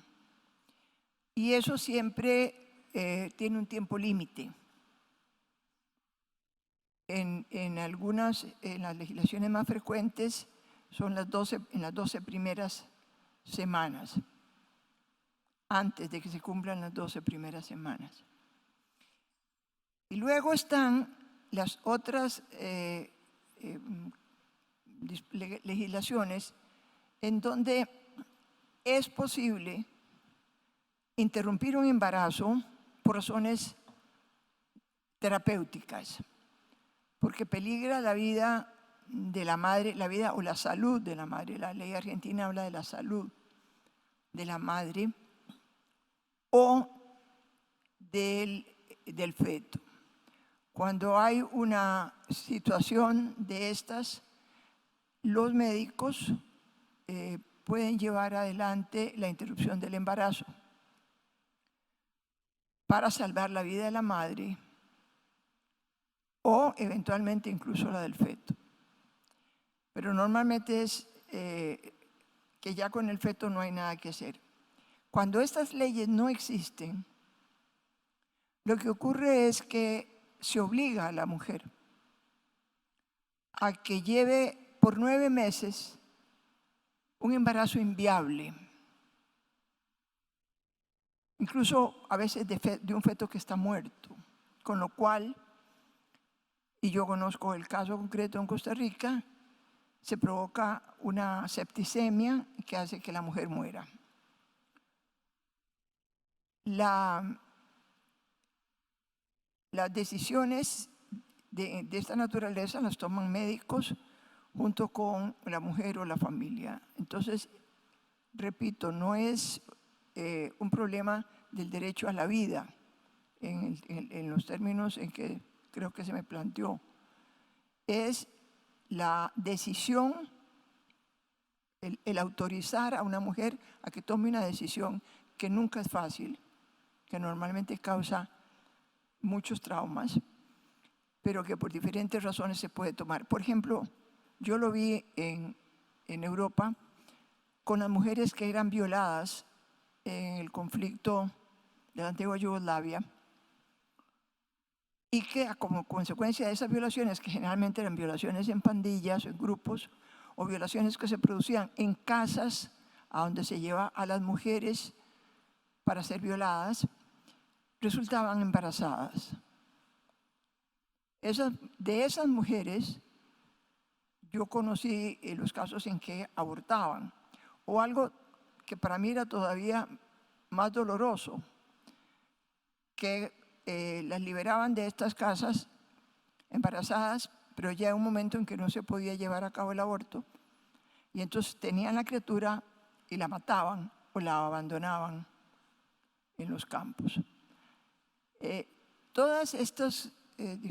Y eso siempre tiene un tiempo límite. En las legislaciones más frecuentes son en las 12 primeras semanas, antes de que se cumplan las 12 primeras semanas. Y luego están las otras legislaciones en donde es posible interrumpir un embarazo por razones terapéuticas, porque peligra la vida de la madre, la vida o la salud de la madre. La ley argentina habla de la salud de la madre o del feto. Cuando hay una situación de estas, los médicos pueden llevar adelante la interrupción del embarazo para salvar la vida de la madre o eventualmente incluso la del feto. Pero normalmente es que ya con el feto no hay nada que hacer. Cuando estas leyes no existen, lo que ocurre es que se obliga a la mujer a que lleve por 9 meses un embarazo inviable, incluso a veces de un feto que está muerto, con lo cual, y yo conozco el caso concreto en Costa Rica, se provoca una septicemia que hace que la mujer muera. Las decisiones de esta naturaleza las toman médicos junto con la mujer o la familia. Entonces, repito, no es un problema del derecho a la vida en los términos en que creo que se me planteó. Es la decisión, el autorizar a una mujer a que tome una decisión que nunca es fácil, que normalmente causa muchos traumas, pero que por diferentes razones se puede tomar. Por ejemplo, yo lo vi en Europa con las mujeres que eran violadas en el conflicto de la antigua Yugoslavia y que como consecuencia de esas violaciones, que generalmente eran violaciones en pandillas o en grupos, o violaciones que se producían en casas a donde se lleva a las mujeres para ser violadas, resultaban embarazadas. De esas mujeres, yo conocí los casos en que abortaban, o algo que para mí era todavía más doloroso, que las liberaban de estas casas embarazadas, pero ya en un momento en que no se podía llevar a cabo el aborto, y entonces tenían la criatura y la mataban o la abandonaban en los campos. Todas estas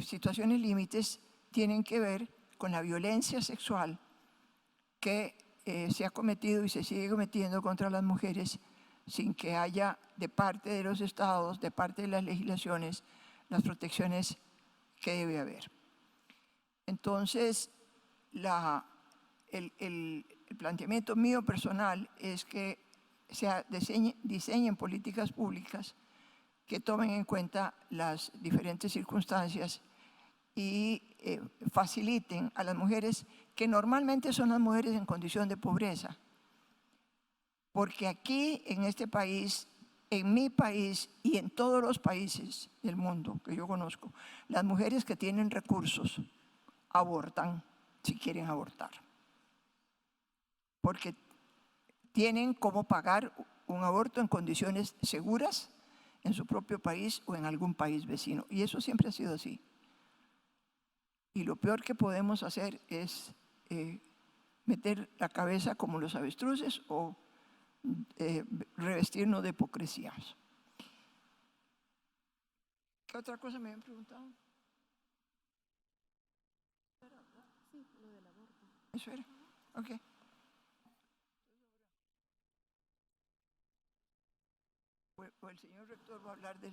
situaciones límites tienen que ver con la violencia sexual que se ha cometido y se sigue cometiendo contra las mujeres sin que haya de parte de los estados, de parte de las legislaciones, las protecciones que debe haber. Entonces, el planteamiento mío personal es que se diseñen políticas públicas que tomen en cuenta las diferentes circunstancias y faciliten a las mujeres, que normalmente son las mujeres en condición de pobreza. Porque aquí, en este país, en mi país y en todos los países del mundo que yo conozco, las mujeres que tienen recursos abortan si quieren abortar. Porque tienen cómo pagar un aborto en condiciones seguras en su propio país o en algún país vecino. Y eso siempre ha sido así. Y lo peor que podemos hacer es meter la cabeza como los avestruces o revestirnos de hipocresías. ¿Qué otra cosa me habían preguntado? Sí, lo del aborto. ¿Eso era? Ok. O el señor rector va a hablar de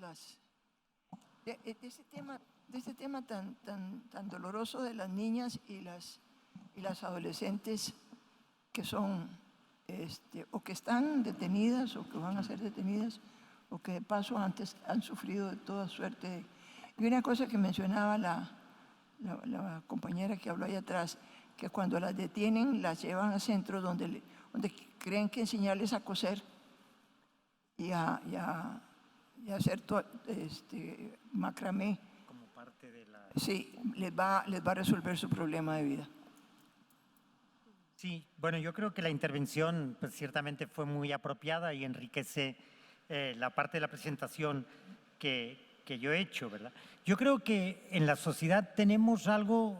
ese tema tan doloroso de las niñas y las adolescentes que son o que están detenidas o que van a ser detenidas o que de paso antes han sufrido de toda suerte. Y una cosa que mencionaba la compañera que habló ahí atrás, que cuando las detienen las llevan a centros donde creen que enseñarles a coser y a hacer macramé. Como parte de la... Sí, les va a resolver su problema de vida. Sí, bueno, yo creo que la intervención pues, ciertamente fue muy apropiada y enriquece la parte de la presentación que yo he hecho, ¿verdad? Yo creo que en la sociedad tenemos algo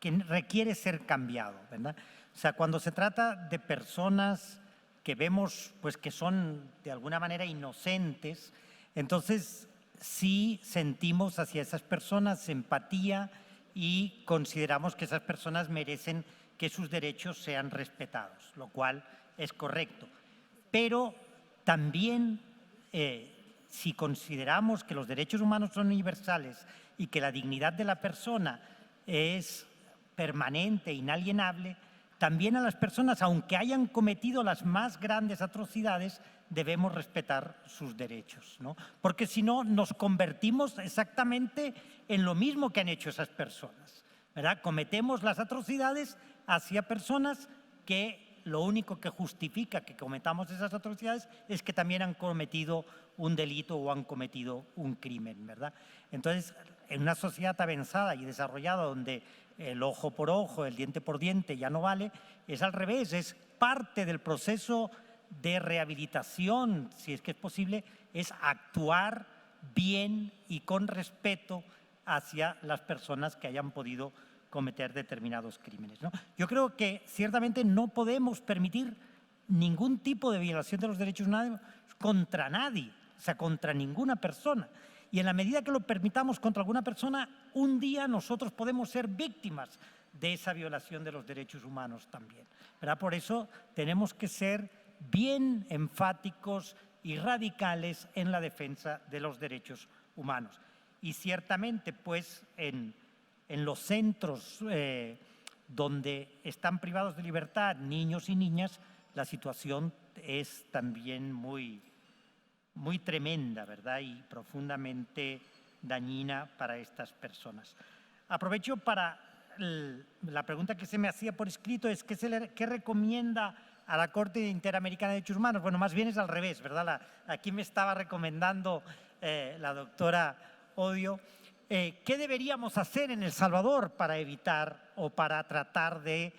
que requiere ser cambiado, ¿verdad? O sea, cuando se trata de personas que vemos pues, que son de alguna manera inocentes, entonces sí sentimos hacia esas personas empatía y consideramos que esas personas merecen que sus derechos sean respetados, lo cual es correcto. Pero también, si consideramos que los derechos humanos son universales y que la dignidad de la persona es permanente, inalienable, también a las personas, aunque hayan cometido las más grandes atrocidades, debemos respetar sus derechos, ¿no? Porque si no, nos convertimos exactamente en lo mismo que han hecho esas personas, ¿verdad? Cometemos las atrocidades hacia personas que lo único que justifica que cometamos esas atrocidades es que también han cometido un delito o han cometido un crimen, ¿verdad? Entonces, en una sociedad avanzada y desarrollada donde el ojo por ojo, el diente por diente ya no vale, es al revés, es parte del proceso de rehabilitación, si es que es posible, es actuar bien y con respeto hacia las personas que hayan podido cometer determinados crímenes, ¿no? Yo creo que ciertamente no podemos permitir ningún tipo de violación de los derechos humanos contra nadie, o sea, contra ninguna persona. Y en la medida que lo permitamos contra alguna persona, un día nosotros podemos ser víctimas de esa violación de los derechos humanos también, ¿verdad? Por eso tenemos que ser bien enfáticos y radicales en la defensa de los derechos humanos. Y ciertamente, pues, en los centros donde están privados de libertad niños y niñas, la situación es también muy tremenda, ¿verdad? Y profundamente dañina para estas personas. Aprovecho para la pregunta que se me hacía por escrito, es ¿qué recomienda a la Corte Interamericana de Derechos Humanos? Bueno, más bien es al revés, ¿verdad? Aquí me estaba recomendando la doctora Odio. ¿Qué deberíamos hacer en El Salvador para evitar o para tratar de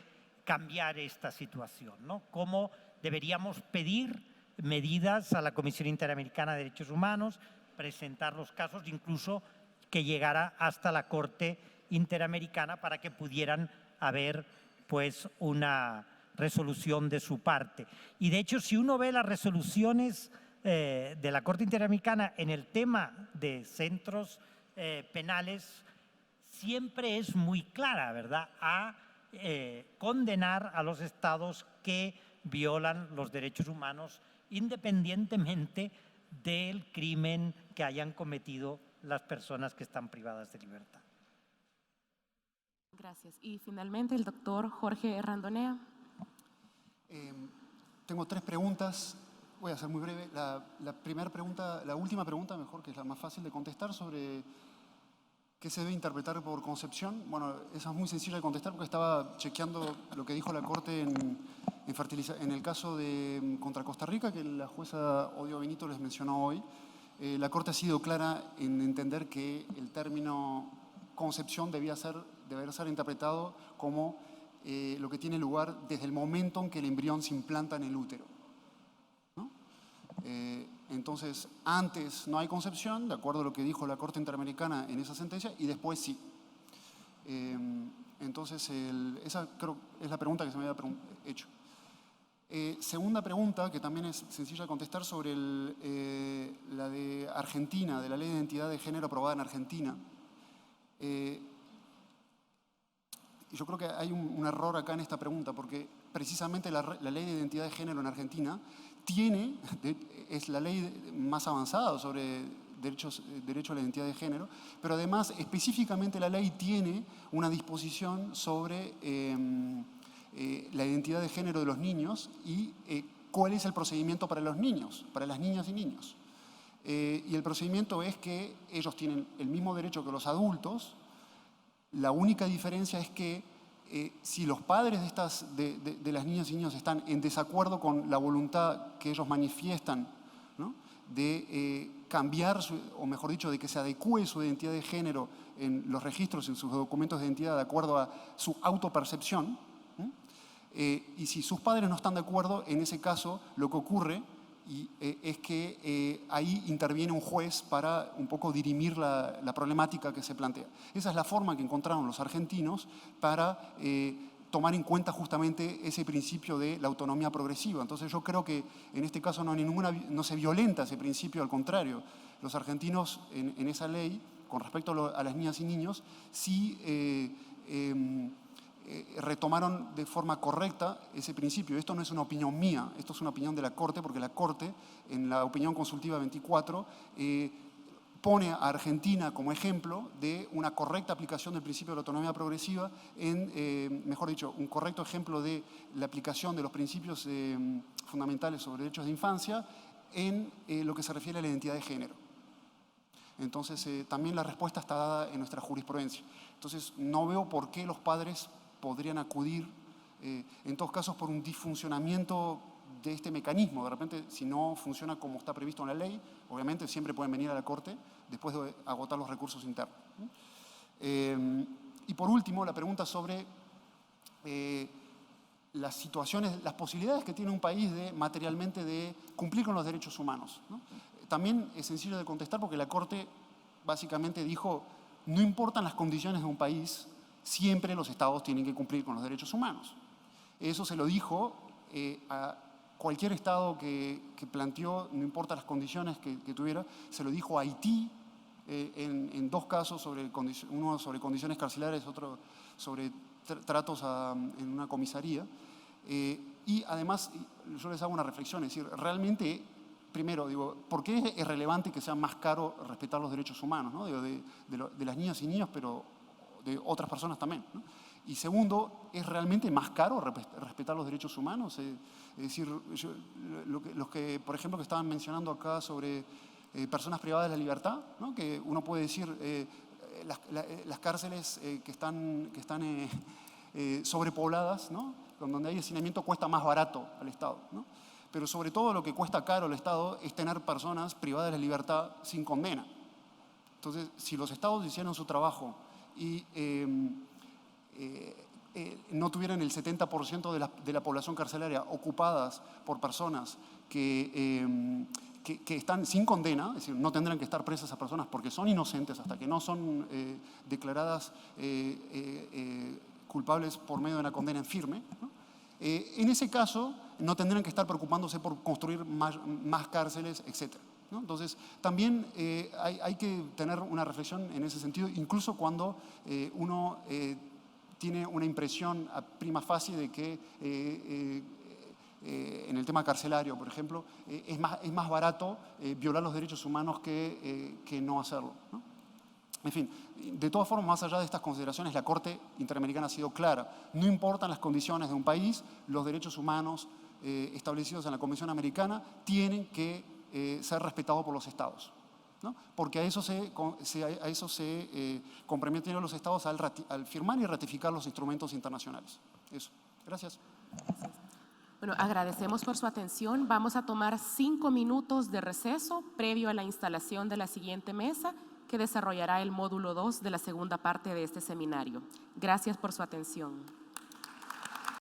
cambiar esta situación, ¿no? ¿Cómo deberíamos pedir medidas a la Comisión Interamericana de Derechos Humanos, presentar los casos, incluso que llegara hasta la Corte Interamericana para que pudieran haber pues una resolución de su parte? Y de hecho, si uno ve las resoluciones de la Corte Interamericana en el tema de centros penales, siempre es muy clara, ¿verdad?, a condenar a los estados que violan los derechos humanos independientemente del crimen que hayan cometido las personas que están privadas de libertad. Gracias. Y finalmente el doctor Jorge Randonea. Tengo 3 preguntas. Voy a ser muy breve. La primera pregunta, la última pregunta, mejor, que es la más fácil de contestar, sobre qué se debe interpretar por concepción. Bueno, esa es muy sencilla de contestar porque estaba chequeando lo que dijo la Corte en el caso de contra Costa Rica, que la jueza Odio Benito les mencionó hoy. La Corte ha sido clara en entender que el término concepción debería ser interpretado como lo que tiene lugar desde el momento en que el embrión se implanta en el útero, ¿no? Entonces, antes no hay concepción, de acuerdo a lo que dijo la Corte Interamericana en esa sentencia, y después sí. Entonces, esa creo es la pregunta que se me había hecho. Segunda pregunta, que también es sencilla de contestar, sobre la de Argentina, de la Ley de Identidad de Género aprobada en Argentina. Yo creo que hay un error acá en esta pregunta, porque precisamente la Ley de Identidad de Género en Argentina es la ley más avanzada sobre derecho a la identidad de género, pero además específicamente la ley tiene una disposición sobre la identidad de género de los niños y cuál es el procedimiento para los niños, para las niñas y niños. Y el procedimiento es que ellos tienen el mismo derecho que los adultos La única diferencia es que si los padres de las niñas y niños están en desacuerdo con la voluntad que ellos manifiestan, ¿no?, de cambiar, o mejor dicho, de que se adecúe su identidad de género en los registros, en sus documentos de identidad, de acuerdo a su autopercepción, y si sus padres no están de acuerdo, en ese caso lo que ocurre es que ahí interviene un juez para un poco dirimir la problemática que se plantea. Esa es la forma que encontraron los argentinos para tomar en cuenta justamente ese principio de la autonomía progresiva. Entonces yo creo que en este caso no se violenta ese principio, al contrario. Los argentinos en esa ley, con respecto a las niñas y niños, sí retomaron de forma correcta ese principio. Esto no es una opinión mía, esto es una opinión de la Corte, porque la Corte, en la opinión consultiva 24, pone a Argentina como ejemplo de una correcta aplicación del principio de la autonomía progresiva, mejor dicho, un correcto ejemplo de la aplicación de los principios fundamentales sobre derechos de infancia en lo que se refiere a la identidad de género. Entonces, también la respuesta está dada en nuestra jurisprudencia. Entonces, no veo por qué los padres podrían acudir, en todos casos, por un disfuncionamiento de este mecanismo. De repente, si no funciona como está previsto en la ley, obviamente siempre pueden venir a la Corte después de agotar los recursos internos. Y por último, la pregunta sobre las situaciones, las posibilidades que tiene un país materialmente de cumplir con los derechos humanos, ¿no? También es sencillo de contestar porque la Corte básicamente dijo, no importan las condiciones de un país, siempre los estados tienen que cumplir con los derechos humanos. Eso se lo dijo a cualquier estado que planteó, no importa las condiciones que tuviera, se lo dijo a Haití en dos casos, uno sobre condiciones carcelarias, otro sobre tratos en una comisaría. Y además, yo les hago una reflexión, es decir, realmente, primero, digo, ¿por qué es relevante que sea más caro respetar los derechos humanos, ¿no? Digo, de las niñas y niños, pero de otras personas también, ¿no? Y segundo, ¿es realmente más caro respetar los derechos humanos? Es decir, los que, por ejemplo, que estaban mencionando acá sobre personas privadas de la libertad, ¿no? Que uno puede decir, las cárceles que están sobrepobladas, ¿no?, donde hay hacinamiento, cuesta más barato al Estado, ¿no? Pero sobre todo lo que cuesta caro al Estado es tener personas privadas de la libertad sin condena. Entonces, si los Estados hicieran su trabajo y no tuvieran el 70% de la población carcelaria ocupadas por personas que están sin condena, es decir, no tendrán que estar presas a personas porque son inocentes hasta que no son declaradas culpables por medio de una condena en firme, ¿no? En ese caso no tendrán que estar preocupándose por construir más cárceles, etc., ¿no? Entonces, también hay que tener una reflexión en ese sentido, incluso cuando uno tiene una impresión a prima facie de que en el tema carcelario, por ejemplo, es más barato violar los derechos humanos que no hacerlo, ¿no? En fin, de todas formas, más allá de estas consideraciones, la Corte Interamericana ha sido clara. No importan las condiciones de un país, los derechos humanos establecidos en la Convención Americana tienen que ser respetados por los estados, ¿no? Porque a eso se comprometieron los estados al firmar y ratificar los instrumentos internacionales. Eso. Gracias. Bueno, agradecemos por su atención. Vamos a tomar 5 minutos de receso previo a la instalación de la siguiente mesa que desarrollará el módulo 2 de la segunda parte de este seminario. Gracias por su atención.